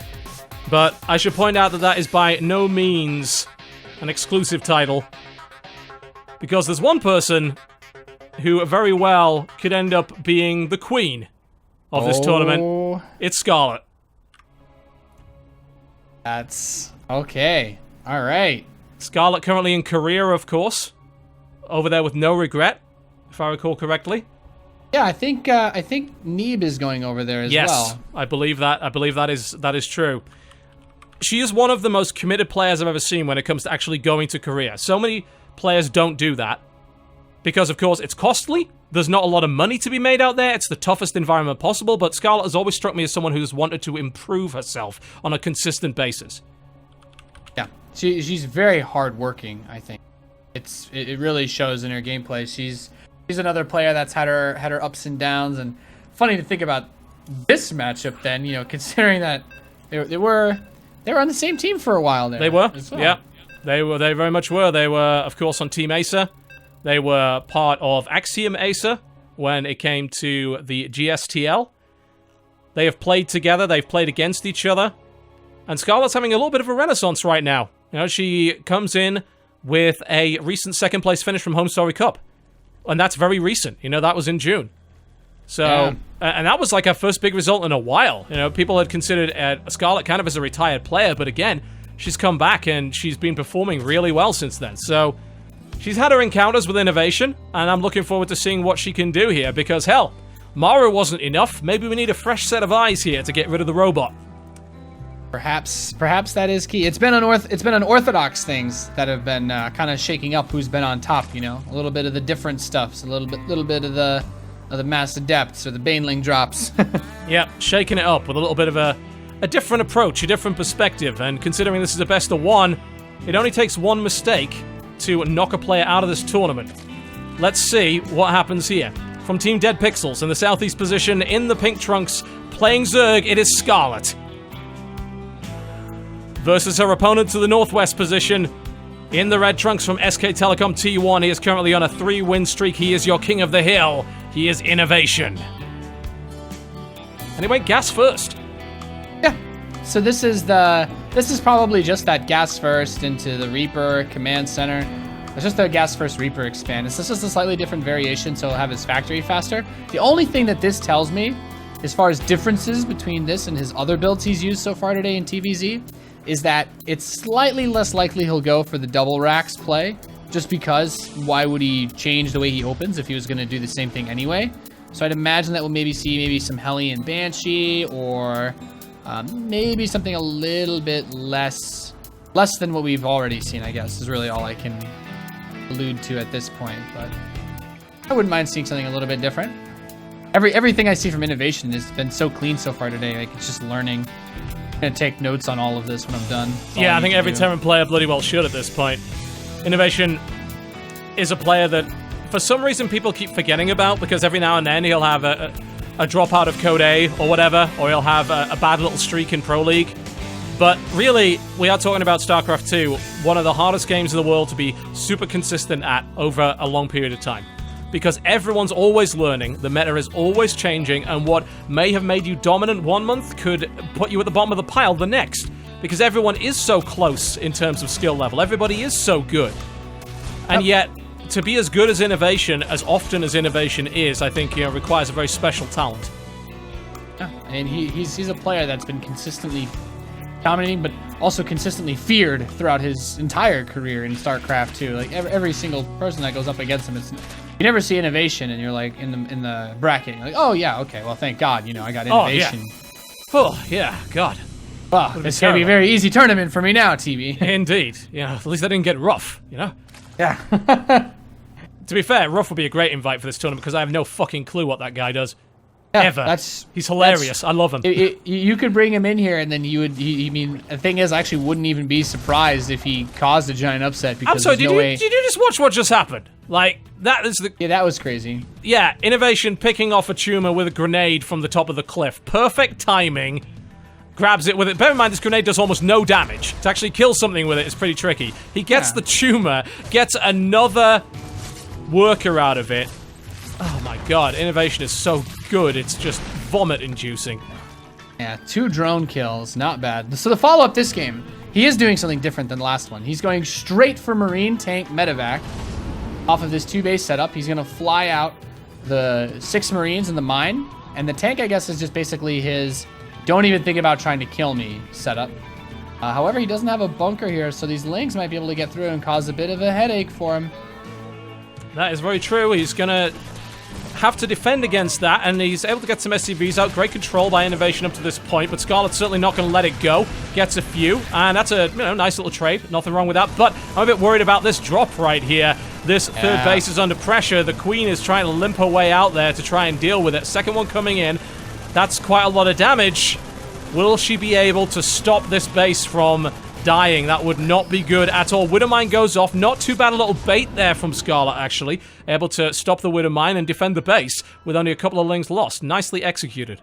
but I should point out that that is by no means an exclusive title, because there's one person who very well could end up being the queen of this tournament. It's SCARLETT. That's okay. All right. SCARLETT currently in Korea, of course, over there with no regret, if I recall correctly. Yeah, I think Neeb is going over there as well. Yes, I believe that. I believe that is true. She is one of the most committed players I've ever seen when it comes to actually going to Korea. So many players don't do that because, of course, it's costly. There's not a lot of money to be made out there. It's the toughest environment possible, but SCARLETT has always struck me as someone who's wanted to improve herself on a consistent basis. Yeah, she's very hardworking, I think. It really shows in her gameplay. She's another player that's had her ups and downs, and funny to think about this matchup then, you know, considering that they were on the same team for a while there. They were, well. Yeah. They very much were. They were, of course, on Team Acer. They were part of Axiom Acer when it came to the GSTL. They have played together. They've played against each other. And SCARLETT's having a little bit of a renaissance right now. You know, she comes in with a recent second-place finish from Home Story Cup. And that's very recent. You know, that was in June. So, yeah. And that was like her first big result in a while. You know, people had considered SCARLETT kind of as a retired player, but again, she's come back and she's been performing really well since then. So, she's had her encounters with innovation, and I'm looking forward to seeing what she can do here, because hell, MARU wasn't enough. Maybe we need a fresh set of eyes here to get rid of the robot. Perhaps that is key. It's been unorthodox things that have been kind of shaking up who's been on top. You know, a little bit of the different stuffs, a little bit of the Mass Adepts or the Baneling drops. Yeah, shaking it up with a little bit of a different approach, a different perspective. And considering this is a best of one, it only takes one mistake to knock a player out of this tournament. Let's see what happens here. From Team Dead Pixels in the southeast position, in the pink trunks, playing Zerg, it is SCARLETT. Versus her opponent to the northwest position, in the red trunks from SK Telecom T1, he is currently on a 3-win streak. He is your king of the hill. He is Innovation. And he went gas first. Yeah. So this is probably just that gas first into the Reaper command center. It's just the gas first Reaper expand. It's just a slightly different variation, so he'll have his factory faster. The only thing that this tells me, as far as differences between this and his other builds he's used so far today in TVZ, is that it's slightly less likely he'll go for the double racks play, just because why would he change the way he opens if he was going to do the same thing anyway? So I'd imagine that we'll maybe see some Hellion Banshee, or maybe something a little bit less than what we've already seen, I guess, is really all I can allude to at this point. But I wouldn't mind seeing something a little bit different. Everything I see from Innovation has been so clean so far today, like it's just learning. I'm gonna take notes on all of this when I'm done. Yeah, I think every Terran player bloody well should at this point. Innovation is a player that, for some reason, people keep forgetting about, because every now and then he'll have a drop out of Code A or whatever, or he'll have a bad little streak in Pro League. But really, we are talking about StarCraft 2, one of the hardest games in the world to be super consistent at over a long period of time. Because everyone's always learning, the meta is always changing, and what may have made you dominant one month could put you at the bottom of the pile the next. Because everyone is so close in terms of skill level, everybody is so good. And yet, to be as good as Innovation, as often as Innovation is, I think, requires a very special talent. Yeah, and he's a player that's been consistently dominating, but also consistently feared throughout his entire career in StarCraft 2. Like every single person that goes up against him, you never see Innovation, and you're like in the bracket, you're like, oh yeah, okay, well thank God, I got Innovation. Oh yeah, God. Well, it's gonna be a very easy tournament for me now, TB. Indeed. At least I didn't get rough. Yeah. To be fair, Ruff would be a great invite for this tournament because I have no fucking clue what that guy does. Yeah, Ever. He's hilarious. I love him. You could bring him in here, and then you would. The thing is, I actually wouldn't even be surprised if he caused a giant upset. Because I'm sorry. Did you just watch what just happened? Like that is the. Yeah, that was crazy. Yeah, Innovation picking off a tumor with a grenade from the top of the cliff. Perfect timing. Grabs it with it. Bear in mind, this grenade does almost no damage. To actually kill something with it is pretty tricky. He gets the tumor, gets another worker out of it. Oh my God, Innovation is so good. It's just vomit-inducing. Yeah, 2 drone kills, not bad. So the follow-up this game, he is doing something different than the last one. He's going straight for Marine Tank Medevac. Off of this 2-base setup, he's going to fly out the 6 Marines in the mine, and the tank, I guess, is just basically his don't even think about trying to kill me setup. However, he doesn't have a bunker here, so these Lings might be able to get through and cause a bit of a headache for him. That is very true. He's going to have to defend against that, and he's able to get some SCVs out. Great control by Innovation up to this point, but Scarlett's certainly not going to let it go. Gets a few, and that's a nice little trade. Nothing wrong with that, but I'm a bit worried about this drop right here. This third base is under pressure. The Queen is trying to limp her way out there to try and deal with it. Second one coming in. That's quite a lot of damage. Will she be able to stop this base from dying? That would not be good at all. Widowmine goes off. Not too bad a little bait there from Scarlett, actually. Able to stop the Widowmine and defend the base with only a couple of Lings lost. Nicely executed.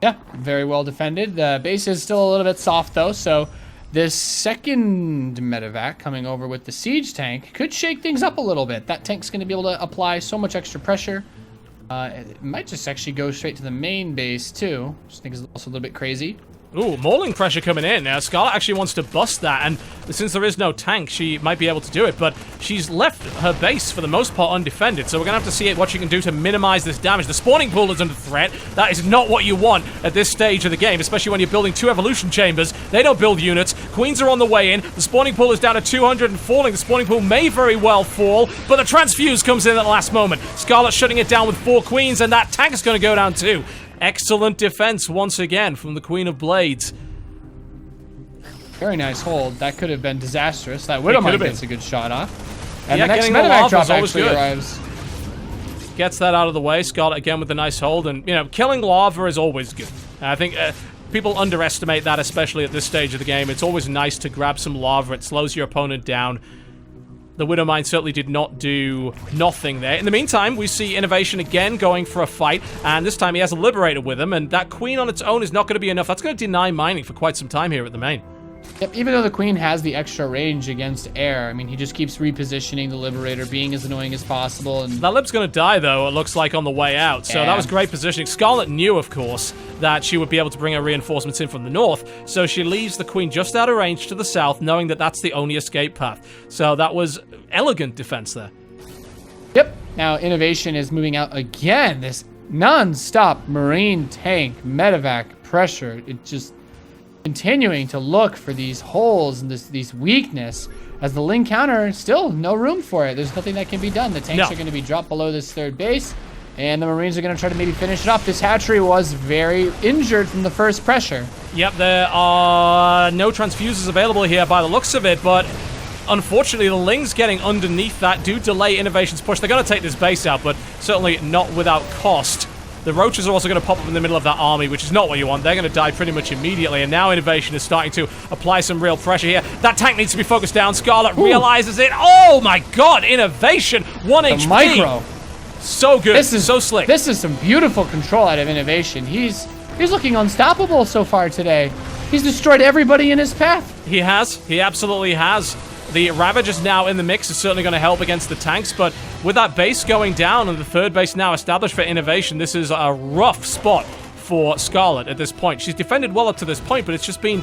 Yeah, very well defended. The base is still a little bit soft, though, so this second medevac coming over with the siege tank could shake things up a little bit. That tank's going to be able to apply so much extra pressure. It might just actually go straight to the main base, too, which I think is also a little bit crazy. Ooh, mauling pressure coming in. Now, Scarlett actually wants to bust that, and since there is no tank, she might be able to do it, but she's left her base, for the most part, undefended, so we're going to have to see what she can do to minimize this damage. The spawning pool is under threat. That is not what you want at this stage of the game, especially when you're building 2 evolution chambers. They don't build units. Queens are on the way in. The spawning pool is down to 200 and falling. The spawning pool may very well fall, but the transfuse comes in at the last moment. Scarlett shutting it down with 4 queens, and that tank is going to go down too. Excellent defense once again from the Queen of Blades. Very nice hold. That could have been disastrous. That Widowmine gets a good shot off. And yeah, the next medevac drop actually arrives. Gets that out of the way. Scarlett again with the nice hold. And, killing lava is always good. I think people underestimate that, especially at this stage of the game. It's always nice to grab some lava. It slows your opponent down. The Widowmine certainly did not do nothing there. In the meantime, we see Innovation again going for a fight, and this time he has a Liberator with him, and that Queen on its own is not going to be enough. That's going to deny mining for quite some time here at the main. Yep, even though the Queen has the extra range against air, I mean, he just keeps repositioning the Liberator, being as annoying as possible. And that Lib's going to die, though, it looks like, on the way out. So that was great positioning. Scarlett knew, of course, that she would be able to bring her reinforcements in from the north, so she leaves the Queen just out of range to the south, knowing that that's the only escape path. So that was elegant defense there. Yep. Now Innovation is moving out again. This non-stop Marine tank medevac pressure. It just continuing to look for these holes and these weakness. As the Ling counter, still no room for it. There's nothing that can be done. The tanks are going to be dropped below this third base, and the Marines are going to try to maybe finish it off. This hatchery was very injured from the first pressure. Yep, there are no transfuses available here by the looks of it, but unfortunately the Lings getting underneath that do delay Innovation's push. They're going to take this base out, but certainly not without cost. The roaches are also going to pop up in the middle of that army, which is not what you want. They're going to die pretty much immediately, and now Innovation is starting to apply some real pressure here. That tank needs to be focused down. Scarlett realizes it. Oh my god, Innovation, 1 HP. Micro. So good, this is so slick. This is some beautiful control out of Innovation. He's looking unstoppable so far today. He's destroyed everybody in his path. He has. He absolutely has. The Ravagers now in the mix is certainly going to help against the tanks, but with that base going down and the third base now established for Innovation, this is a rough spot for Scarlett at this point. She's defended well up to this point, but it's just been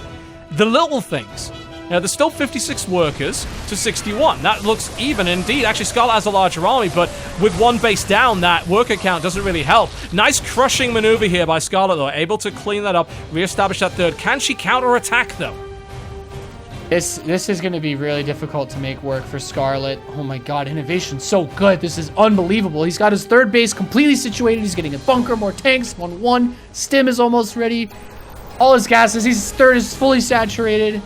the little things. Now, there's still 56 workers to 61. That looks even indeed. Actually, Scarlett has a larger army, but with one base down, that worker count doesn't really help. Nice crushing maneuver here by Scarlett, though. Able to clean that up, reestablish that third. Can she counterattack, though? This is going to be really difficult to make work for Scarlett. Oh my god, Innovation's so good. This is unbelievable. He's got his third base completely situated. He's getting a bunker, more tanks, 1-1. Stim is almost ready. All his gases. His third is fully saturated.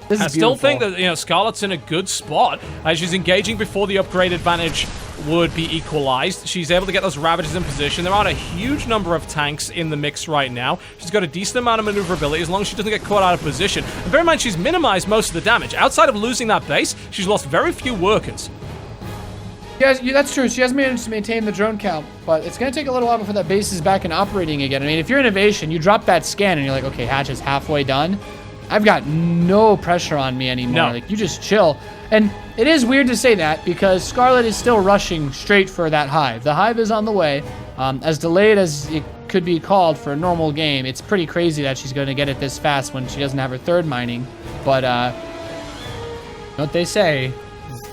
This is I still think that, Scarlett's in a good spot. She's engaging before the upgrade advantage would be equalized. She's able to get those Ravagers in position. There aren't a huge number of tanks in the mix right now. She's got a decent amount of maneuverability as long as she doesn't get caught out of position. And bear in mind, she's minimized most of the damage. Outside of losing that base, she's lost very few workers. Yeah, that's true. She has managed to maintain the drone count, but it's going to take a little while before that base is back and operating again. I mean, if you're Innovation, you drop that scan and you're like, okay, hatch is halfway done. I've got no pressure on me anymore. No. Like, you just chill. And it is weird to say that because Scarlett is still rushing straight for that hive. The hive is on the way. As delayed as it could be called for a normal game, it's pretty crazy that she's going to get it this fast when she doesn't have her third mining. But, you know what they say,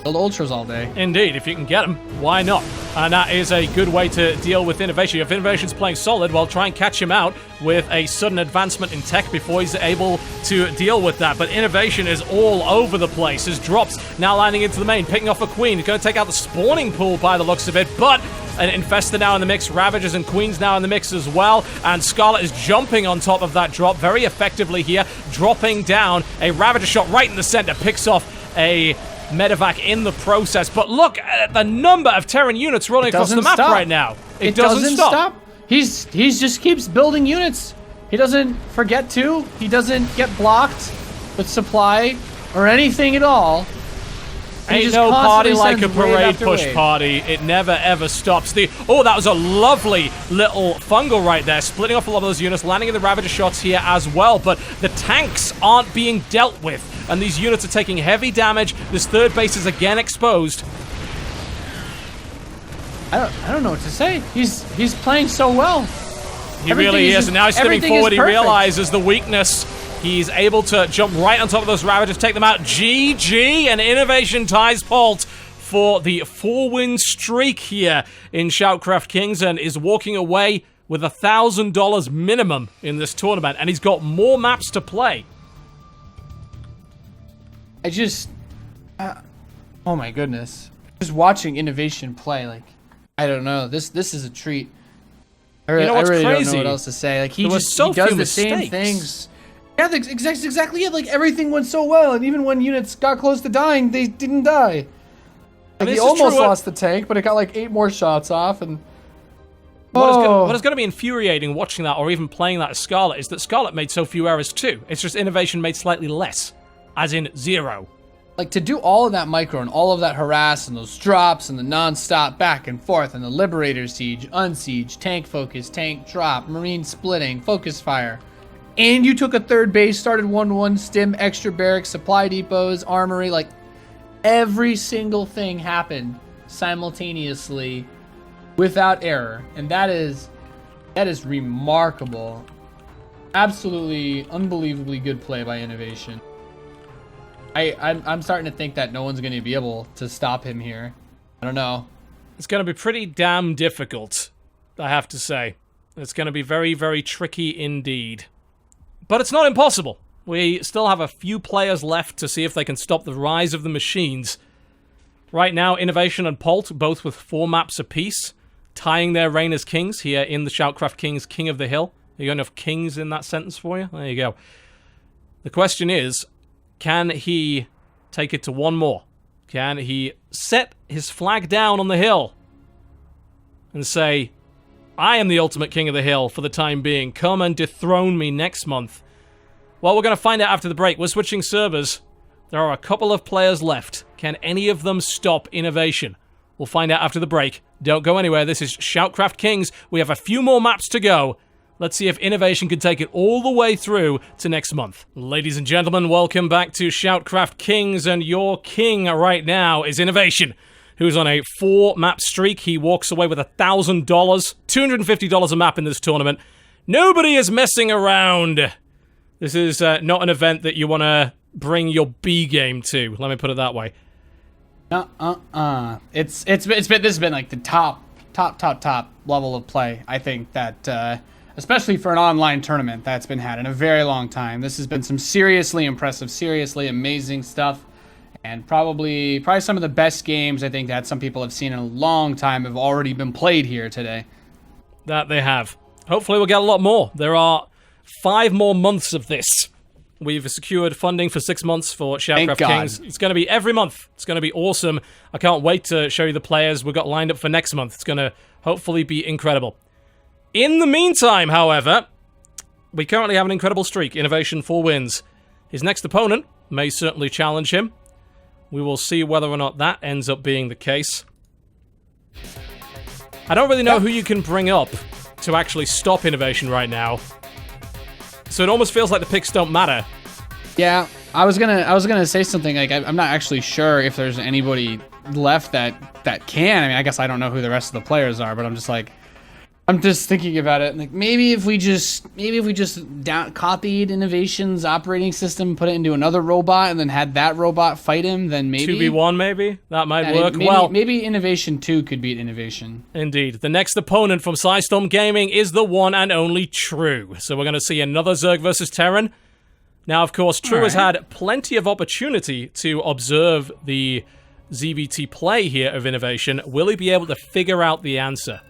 build ultras all day. Indeed, if you can get them, why not? And that is a good way to deal with Innovation. If Innovation's playing solid, well, try and catch him out with a sudden advancement in tech before he's able to deal with that. But Innovation is all over the place. His drops now landing into the main, picking off a Queen. He's going to take out the spawning pool by the looks of it, but an Infestor now in the mix, Ravagers and Queens now in the mix as well, and Scarlett is jumping on top of that drop very effectively here, dropping down a Ravager shot right in the center, picks off a medevac in the process. But look at the number of Terran units rolling across the map right now. It doesn't stop. He's just keeps building units. He doesn't forget to. He doesn't get blocked with supply or anything at all. Ain't no party like a parade push party. It never ever stops. Oh, that was a lovely little fungal right there, splitting off a lot of those units, landing in the Ravager shots here as well. But the tanks aren't being dealt with, and these units are taking heavy damage. This third base is again exposed. I don't know what to say. He's playing so well. He really is, and now he's stepping forward. He realizes the weakness. He's able to jump right on top of those Ravagers, take them out. GG, and Innovation ties Bolt for the 4-win streak here in ShoutCraft Kings and is walking away with $1,000 minimum in this tournament, and he's got more maps to play. Oh my goodness. Just watching Innovation play, like, I don't know. This is a treat. I really don't know what else to say. Like, he does the same things. Yeah, exactly it. Like, everything went so well, and even when units got close to dying, they didn't die. Like, he almost lost the tank, but it got like 8 more shots off, and what is going to be infuriating watching that, or even playing that as Scarlett, is that Scarlett made so few errors too. It's just Innovation made slightly less, as in 0. Like, to do all of that micro and all of that harass and those drops and the non-stop back and forth and the Liberator siege, unsiege, tank focus, tank drop, marine splitting, focus fire. And you took a third base, started 1-1, stim, extra barracks, supply depots, armory, like every single thing happened simultaneously without error. And that is remarkable. Absolutely unbelievably good play by Innovation. I'm starting to think that no one's going to be able to stop him here. I don't know. It's going to be pretty damn difficult, I have to say. It's going to be very, very tricky indeed. But it's not impossible. We still have a few players left to see if they can stop the rise of the machines. Right now, Innovation and Polt, both with 4 maps apiece, tying their reign as kings here in the ShoutCraft Kings King of the Hill. You got enough kings in that sentence for you? There you go. The question is, can he take it to one more? Can he set his flag down on the hill and say, I am the ultimate king of the hill for the time being. Come and dethrone me next month. Well, we're going to find out after the break. We're switching servers. There are a couple of players left. Can any of them stop innovation? We'll find out after the break. Don't go anywhere. This is ShoutCraft Kings. We have a few more maps to go. Let's see if innovation can take it all the way through to next month. Ladies and gentlemen, welcome back to ShoutCraft Kings, and your king right now is Innovation, who's on a 4-map streak. He walks away with $1,000, $250 a map in this tournament. Nobody is messing around. This is not an event that you want to bring your B game to. Let me put it that way. This has been like the top level of play. I think that, especially for an online tournament that's been had in a very long time. This has been some seriously impressive, seriously amazing stuff. And probably some of the best games I think that some people have seen in a long time have already been played here today. That they have. Hopefully we'll get a lot more. There are 5 more months of this. We've secured funding for 6 months for ShoutCraft Kings. It's going to be every month. It's going to be awesome. I can't wait to show you the players we've got lined up for next month. It's going to hopefully be incredible. In the meantime, however, we currently have an incredible streak. Innovation 4 wins. His next opponent may certainly challenge him. We will see whether or not that ends up being the case. I don't really know who you can bring up to actually stop Innovation right now. So it almost feels like the picks don't matter. Yeah, I was gonna say something like I'm not actually sure if there's anybody left that can. I mean, I guess I don't know who the rest of the players are, but I'm just thinking about it. Like maybe if we just copied Innovation's operating system, put it into another robot, and then had that robot fight him, then maybe 2v1 maybe that might work. Maybe Innovation 2 could beat Innovation. Indeed, the next opponent from Storm Gaming is the one and only True. So we're going to see another Zerg versus Terran. Now, of course, True has had plenty of opportunity to observe the ZVT play here of Innovation. Will he be able to figure out the answer?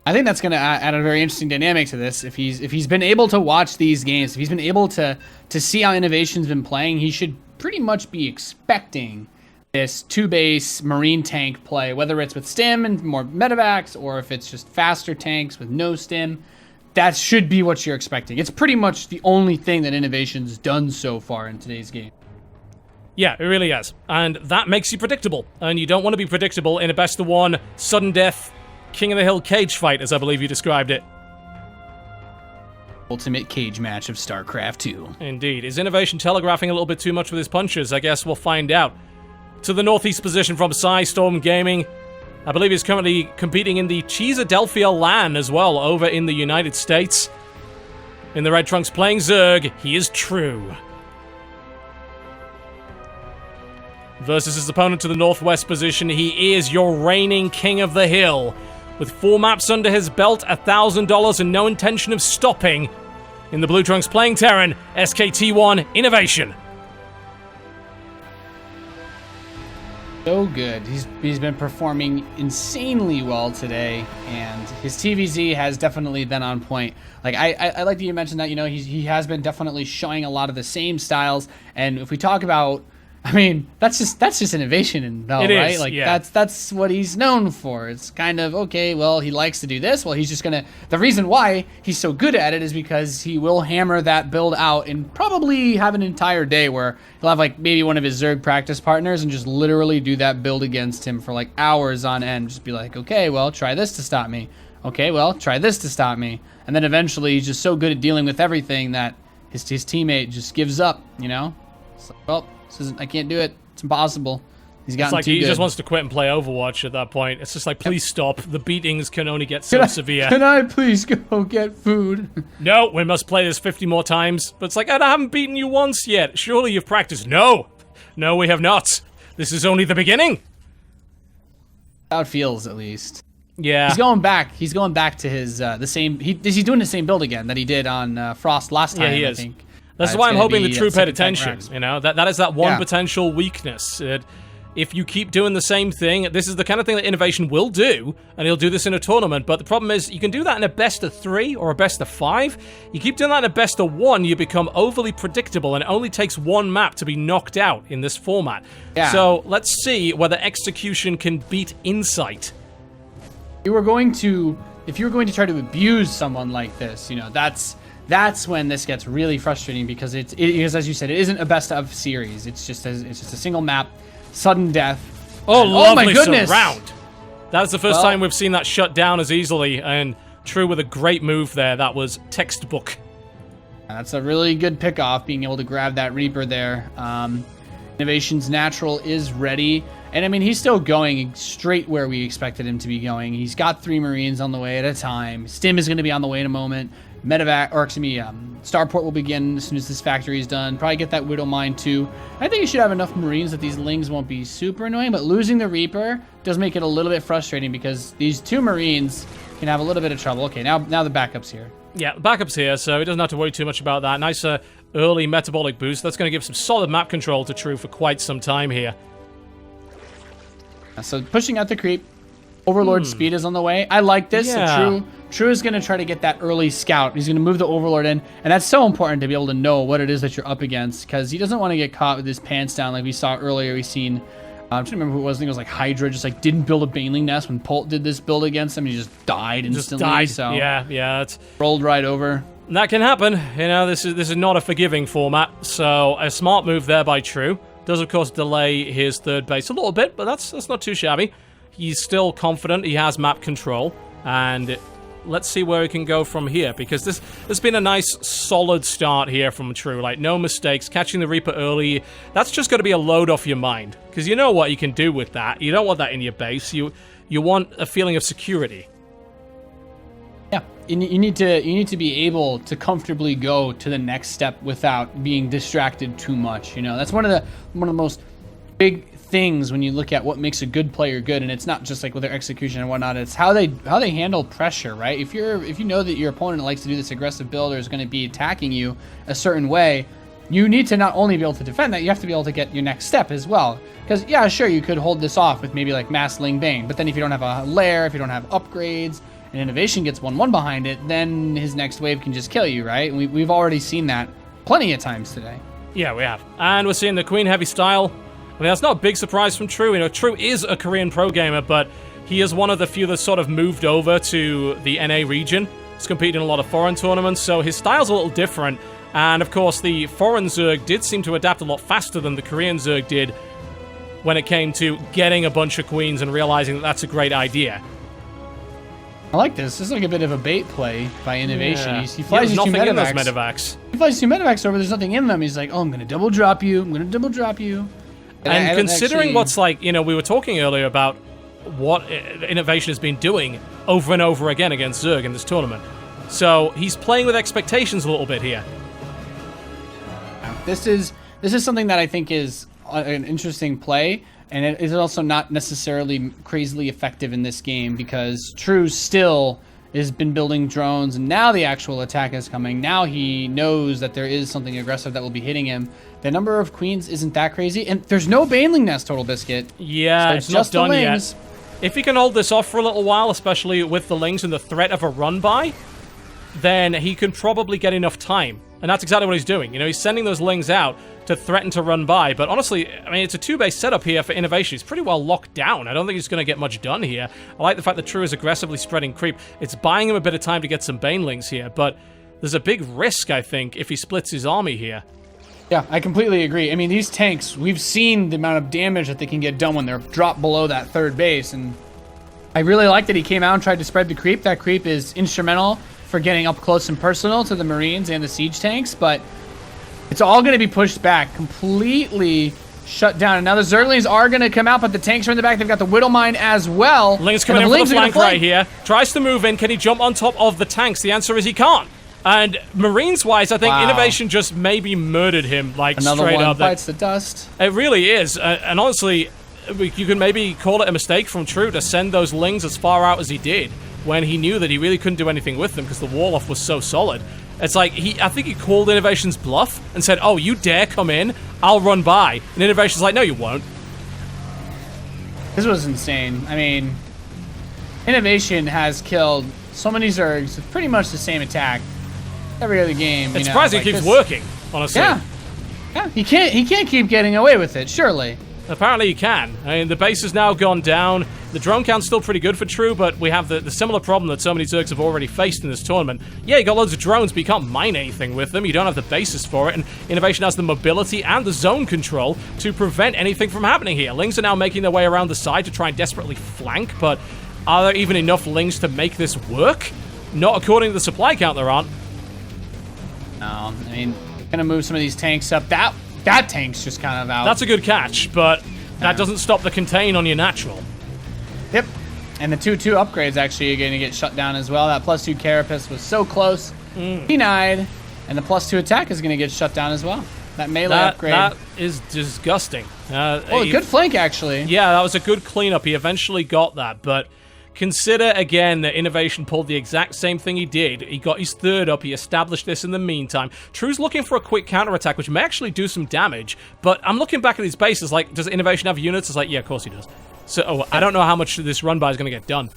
I think that's going to add a very interesting dynamic to this. If he's been able to watch these games, if he's been able to see how Innovation's been playing, he should pretty much be expecting this 2-base Marine tank play, whether it's with stim and more medevacs, or if it's just faster tanks with no stim. That should be what you're expecting. It's pretty much the only thing that Innovation's done so far in today's game. Yeah, it really has. And that makes you predictable. And you don't want to be predictable in a best-of-1, sudden death, King of the Hill cage fight, as I believe you described it. Ultimate cage match of StarCraft 2. Indeed. Is Innovation telegraphing a little bit too much with his punches? I guess we'll find out. To the northeast position from Storm Gaming. I believe he's currently competing in the Cheesadelphia LAN as well, over in the United States. In the red trunks playing Zerg, he is True. Versus his opponent to the northwest position, he is your reigning King of the Hill. With 4 maps under his belt, $1,000 and no intention of stopping. In the blue trunks playing Terran, SKT1 Innovation. So good. He's been performing insanely well today, and his TVZ has definitely been on point. Like I like that you mentioned that, you know, he has been definitely showing a lot of the same styles. And if we talk about, I mean, that's just Innovation and right? Is, like yeah. that's what he's known for. It's kind of okay, well, he likes to do this. Well, he's just gonna, the reason why he's so good at it is because he will hammer that build out and probably have an entire day where he'll have like maybe one of his Zerg practice partners and just literally do that build against him for like hours on end. Just be like, okay, well, try this to stop me. Okay, well, try this to stop me. And then eventually he's just so good at dealing with everything that his teammate just gives up, you know? It's like, well, I can't do it. It's impossible. He's gotten it's like too good. Just wants to quit and play Overwatch at that point. It's just like, please stop. The beatings can only get so severe. Can I please go get food? No, we must play this 50 more times. But it's like, I haven't beaten you once yet. Surely you've practiced. No, we have not. This is only the beginning. How it feels, at least. Yeah. He's going back to his the same. Is he doing the same build again that he did on Frost last time? Yeah, he I is. think. That's why I'm hoping the True paid attention. You know, that is that one potential weakness. If you keep doing the same thing, this is the kind of thing that Innovation will do, and he'll do this in a tournament. But the problem is, you can do that in a best of 3 or a best of 5. You keep doing that in a best of 1, you become overly predictable, and it only takes 1 map to be knocked out in this format. Yeah. So let's see whether execution can beat insight. if you were going to try to abuse someone like this, you know, that's when this gets really frustrating because it is, as you said, it isn't a best of series. It's just a single map, sudden death. Oh, lovely my goodness. surround. That's the first time we've seen that shut down as easily, and True with a great move there. That was textbook. That's a really good pick-off, being able to grab that Reaper there. Innovation's natural is ready. And, I mean, he's still going straight where we expected him to be going. He's got 3 Marines on the way at a time. Stim is going to be on the way in a moment. Starport will begin as soon as this factory is done. Probably get that Widow Mine, too. I think you should have enough Marines that these Lings won't be super annoying, but losing the Reaper does make it a little bit frustrating because these 2 Marines can have a little bit of trouble. Okay, now the backup's here. Yeah, the backup's here, so he doesn't have to worry too much about that. Nice early metabolic boost. That's going to give some solid map control to True for quite some time here. So pushing out the creep. Overlord speed is on the way. I like this. Yeah. So True is going to try to get that early scout. He's going to move the Overlord in. And that's so important to be able to know what it is that you're up against. Because he doesn't want to get caught with his pants down like we saw earlier. We've seen, I'm trying to remember who it was. I think it was like Hydra. Just like didn't build a Baneling nest when Polt did this build against him. He just died instantly. So Yeah, it's rolled right over. that can happen. You know, this is not a forgiving format. So a smart move there by True. Does, of course, delay his third base a little bit, but that's not too shabby. He's still confident. He has map control. And let's see where he can go from here, because this has been a nice, solid start here from True. Like, no mistakes. Catching the Reaper early, that's just going to be a load off your mind, because you know what you can do with that. You don't want that in your base. You want a feeling of security. Yeah, you need to be able to comfortably go to the next step without being distracted too much. You know, that's one of the most big things when you look at what makes a good player good, and it's not just like with their execution and whatnot. It's how they handle pressure, right? If you know that your opponent likes to do this aggressive build or is going to be attacking you a certain way, you need to not only be able to defend that, you have to be able to get your next step as well. Because yeah, sure, you could hold this off with maybe like Mass Ling Bane, but then if you don't have a lair, if you don't have upgrades, and Innovation gets 1/1 behind it, then his next wave can just kill you, right? We've already seen that plenty of times today. Yeah, we have. And we're seeing the Queen Heavy style. I mean, that's not a big surprise from True. You know, True is a Korean pro gamer, but he is one of the few that sort of moved over to the NA region. He's competed in a lot of foreign tournaments, so his style's a little different. And, of course, the foreign Zerg did seem to adapt a lot faster than the Korean Zerg did when it came to getting a bunch of queens and realizing that that's a great idea. I like this. This is like a bit of a bait play by Innovation. Yeah. He flies these 2 nothing in those medevacs. medevacs. He flies 2 medevacs over, there's nothing in them. He's like, oh, I'm going to double drop you. I'm going to double drop you. And considering what's like, you know, we were talking earlier about what Innovation has been doing over and over again against Zerg in this tournament. So he's playing with expectations a little bit here. This is something that I think is an interesting play, and it is also not necessarily crazily effective in this game because True still has been building drones, and now the actual attack is coming. Now he knows that there is something aggressive that will be hitting him. The number of queens isn't that crazy, and there's no Baneling nest, TotalBiscuit. Yeah, so it's just not done yet. If he can hold this off for a little while, especially with the Lings and the threat of a run-by, then he can probably get enough time. And that's exactly what he's doing. You know, he's sending those Lings out to threaten to run by. But honestly, I mean, it's a 2-base setup here for Innovation. He's pretty well locked down. I don't think he's going to get much done here. I like the fact that True is aggressively spreading creep. It's buying him a bit of time to get some Banelings here. But there's a big risk, I think, if he splits his army here. Yeah, I completely agree. I mean, these tanks, we've seen the amount of damage that they can get done when they're dropped below that 3rd base. And I really like that he came out and tried to spread the creep. That creep is instrumental for getting up close and personal to the Marines and the siege tanks, but it's all going to be pushed back, completely shut down. And now the Zerglings are going to come out, but the tanks are in the back. They've got the Widow Mine as well. Ling's coming in for the flank right here. Tries to move in. Can he jump on top of the tanks? The answer is he can't. And Marines-wise, I think Innovation just maybe murdered him, like, another straight one up. bites the dust. It really is. And honestly, you can maybe call it a mistake from True to send those Lings as far out as he did, when he knew that he really couldn't do anything with them because the wall-off was so solid. It's like, I think he called Innovation's bluff and said, oh, you dare come in? I'll run by. And Innovation's like, no, you won't. This was insane. I mean, Innovation has killed so many Zergs with pretty much the same attack every other game. It's surprising it keeps working, honestly. Yeah. Yeah, he can't keep getting away with it, surely. Apparently you can. I mean, the base has now gone down. The drone count's still pretty good for True, but we have the similar problem that so many Zergs have already faced in this tournament. Yeah, you got loads of drones, but you can't mine anything with them. You don't have the basis for it, and Innovation has the mobility and the zone control to prevent anything from happening here. Lings are now making their way around the side to try and desperately flank, but are there even enough Lings to make this work? Not according to the supply count, there aren't. No, I mean, gonna move some of these tanks up. That tank's just kind of out. That's a good catch, but that doesn't stop the contain on your natural. Yep. And the 2-2 upgrade's actually going to get shut down as well. That +2 carapace was so close. Denied. And the +2 attack is going to get shut down as well. That melee upgrade. That is disgusting. Oh, good flank, actually. Yeah, that was a good cleanup. He eventually got that, but consider again that Innovation pulled the exact same thing he did. He got his third up, he established this in the meantime. True's looking for a quick counterattack, which may actually do some damage, but I'm looking back at these bases like, does Innovation have units? It's like, yeah, of course he does. So, I don't know how much this run by is going to get done.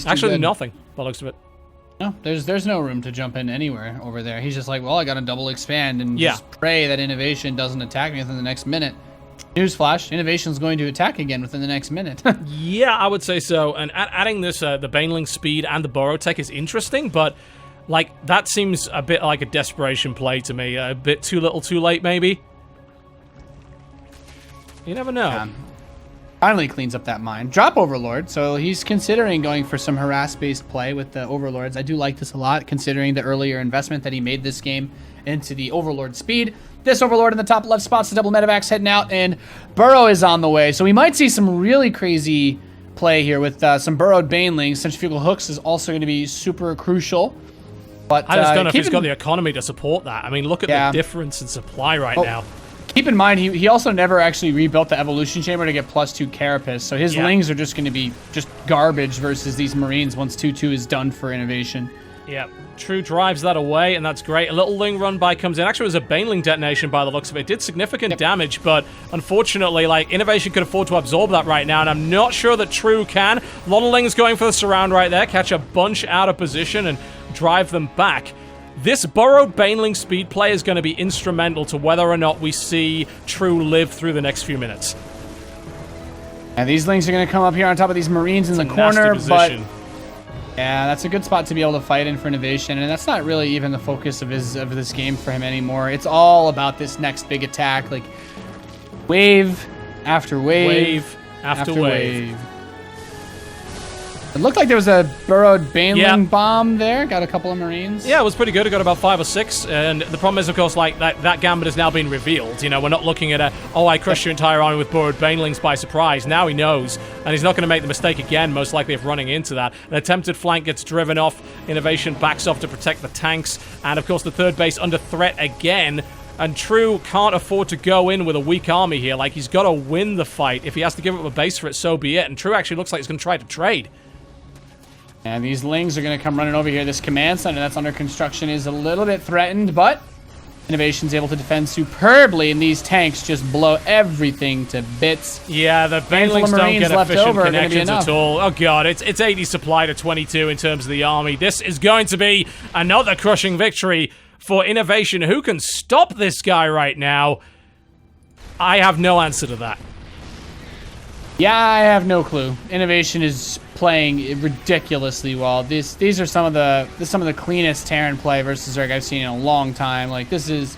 Actually, nothing, by the looks of it. No, there's no room to jump in anywhere over there. He's just like, well, I got to double expand and just pray that Innovation doesn't attack me within the next minute. Newsflash, Innovation's going to attack again within the next minute. Yeah, I would say so. And adding this, the Baneling speed and the Burrow tech is interesting, but like that seems a bit like a desperation play to me. A bit too little too late, maybe? You never know. Finally cleans up that mine. Drop Overlord, so he's considering going for some harass-based play with the Overlords. I do like this a lot, considering the earlier investment that he made this game into the Overlord speed. This Overlord in the top left spot's the double medevacs heading out, and Burrow is on the way. So we might see some really crazy play here with some burrowed Banelings. Centrifugal hooks is also going to be super crucial. But I just don't know if he's got the economy to support that. I mean, look at the difference in supply right now. Keep in mind, he also never actually rebuilt the evolution chamber to get +2 carapace. So his Lings are just going to be just garbage versus these Marines once 2-2 is done for Innovation. Yeah, True drives that away, and that's great. A little Ling run by comes in. Actually, it was a Baneling detonation by the looks of it. It did significant damage, but unfortunately, like, Innovation could afford to absorb that right now, and I'm not sure that True can. A lot of Lings going for the surround right there, catch a bunch out of position and drive them back. This burrowed Baneling speed play is going to be instrumental to whether or not we see True live through the next few minutes. And these Lings are going to come up here on top of these Marines in the corner, but yeah, that's a good spot to be able to fight in for Innovation, and that's not really even the focus of this game for him anymore. It's all about this next big attack, like wave after wave, after wave. It looked like there was a burrowed Baneling bomb there. Got a couple of Marines. Yeah, it was pretty good. It got about 5 or 6. And the problem is, of course, like that gambit has now been revealed. You know, we're not looking at I crushed your entire army with burrowed Banelings by surprise. Now he knows. And he's not going to make the mistake again, most likely, of running into that. An attempted flank gets driven off. Innovation backs off to protect the tanks. And, of course, the third base under threat again. And True can't afford to go in with a weak army here. Like, he's got to win the fight. If he has to give up a base for it, so be it. And True actually looks like he's going to try to trade. And these Lings are going to come running over here. This command center that's under construction is a little bit threatened, but Innovation's able to defend superbly, and these tanks just blow everything to bits. Yeah, the Banelings don't get efficient connections at all. Oh god, it's 80 supply to 22 in terms of the army. This is going to be another crushing victory for Innovation. Who can stop this guy right now? I have no answer to that. Yeah, I have no clue. Innovation is playing ridiculously well. These are some of the cleanest Terran play versus Zerg I've seen in a long time. Like this is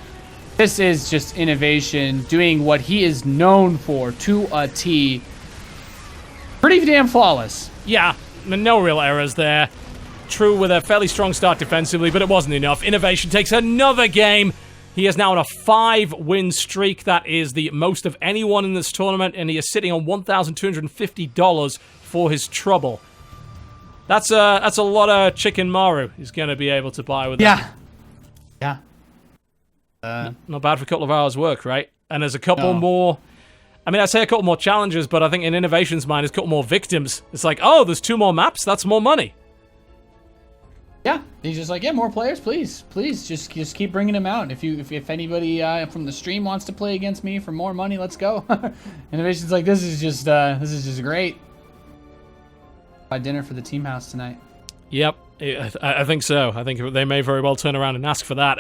just Innovation doing what he is known for to a T. Pretty damn flawless. Yeah, no real errors there. True with a fairly strong start defensively, but it wasn't enough. Innovation takes another game. He is now on a 5-win streak. That is the most of anyone in this tournament, and he is sitting on $1,250 for his trouble. That's a lot of chicken MARU he's going to be able to buy with that. Yeah. Not bad for a couple of hours' work, right? And there's a couple more... I mean, I'd say a couple more challenges, but I think in Innovation's mind, there's a couple more victims. It's like, oh, there's 2 more maps? That's more money. Yeah, he's just like, yeah, more players, please, just keep bringing them out. If anybody from the stream wants to play against me for more money, let's go. Innovation's like, this is just great. Buy dinner for the team house tonight. Yep, I think so. I think they may very well turn around and ask for that.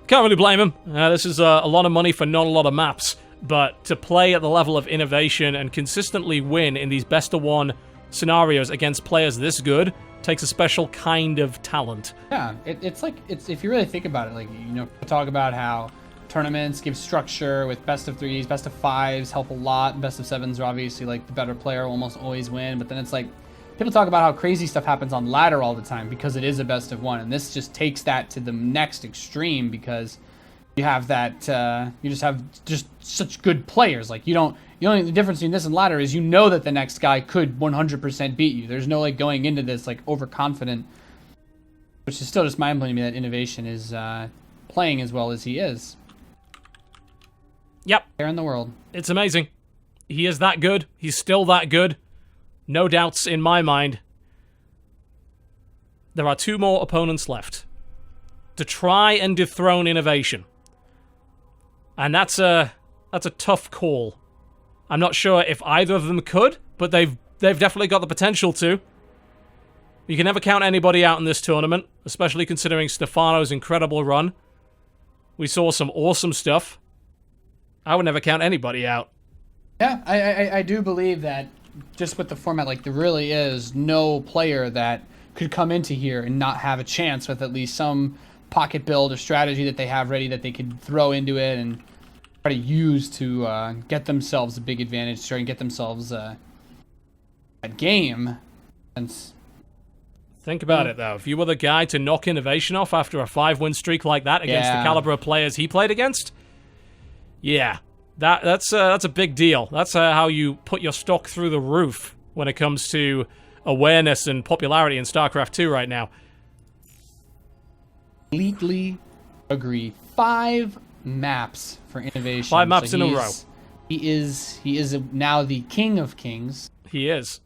Can't really blame him. This is a lot of money for not a lot of maps. but to play at the level of Innovation and consistently win in these best-of-1 scenarios against players this good takes a special kind of talent. Yeah, it's if you really think about it, like, you know, talk about how tournaments give structure with best of 3s, best of 5s help a lot. Best of 7s are obviously like the better player will almost always win, but then it's like people talk about how crazy stuff happens on ladder all the time because it is a best of 1, and this just takes that to the next extreme because you have that you just have such good players. Like, the only difference between this and ladder is you know that the next guy could 100% beat you. There's no like going into this like overconfident, which is still just mind-blowing to me that Innovation is playing as well as he is. Yep. There in the world. It's amazing. He is that good. He's still that good. No doubts in my mind. There are 2 more opponents left to try and dethrone Innovation. And that's a tough call. I'm not sure if either of them could, but they've definitely got the potential to. You can never count anybody out in this tournament, especially considering Stefano's incredible run. We saw some awesome stuff. I would never count anybody out. Yeah, I do believe that just with the format, like, there really is no player that could come into here and not have a chance with at least some pocket build or strategy that they have ready that they could throw into it and try to use to get themselves a big advantage, try and get themselves a game. Think about it, though. If you were the guy to knock Innovation off after a 5-win streak like that against the caliber of players he played against, yeah, that's a big deal. That's how you put your stock through the roof when it comes to awareness and popularity in StarCraft 2 right now. Completely agree. 5 maps for Innovation. 5 maps in a row. He is now the King of Kings. He is.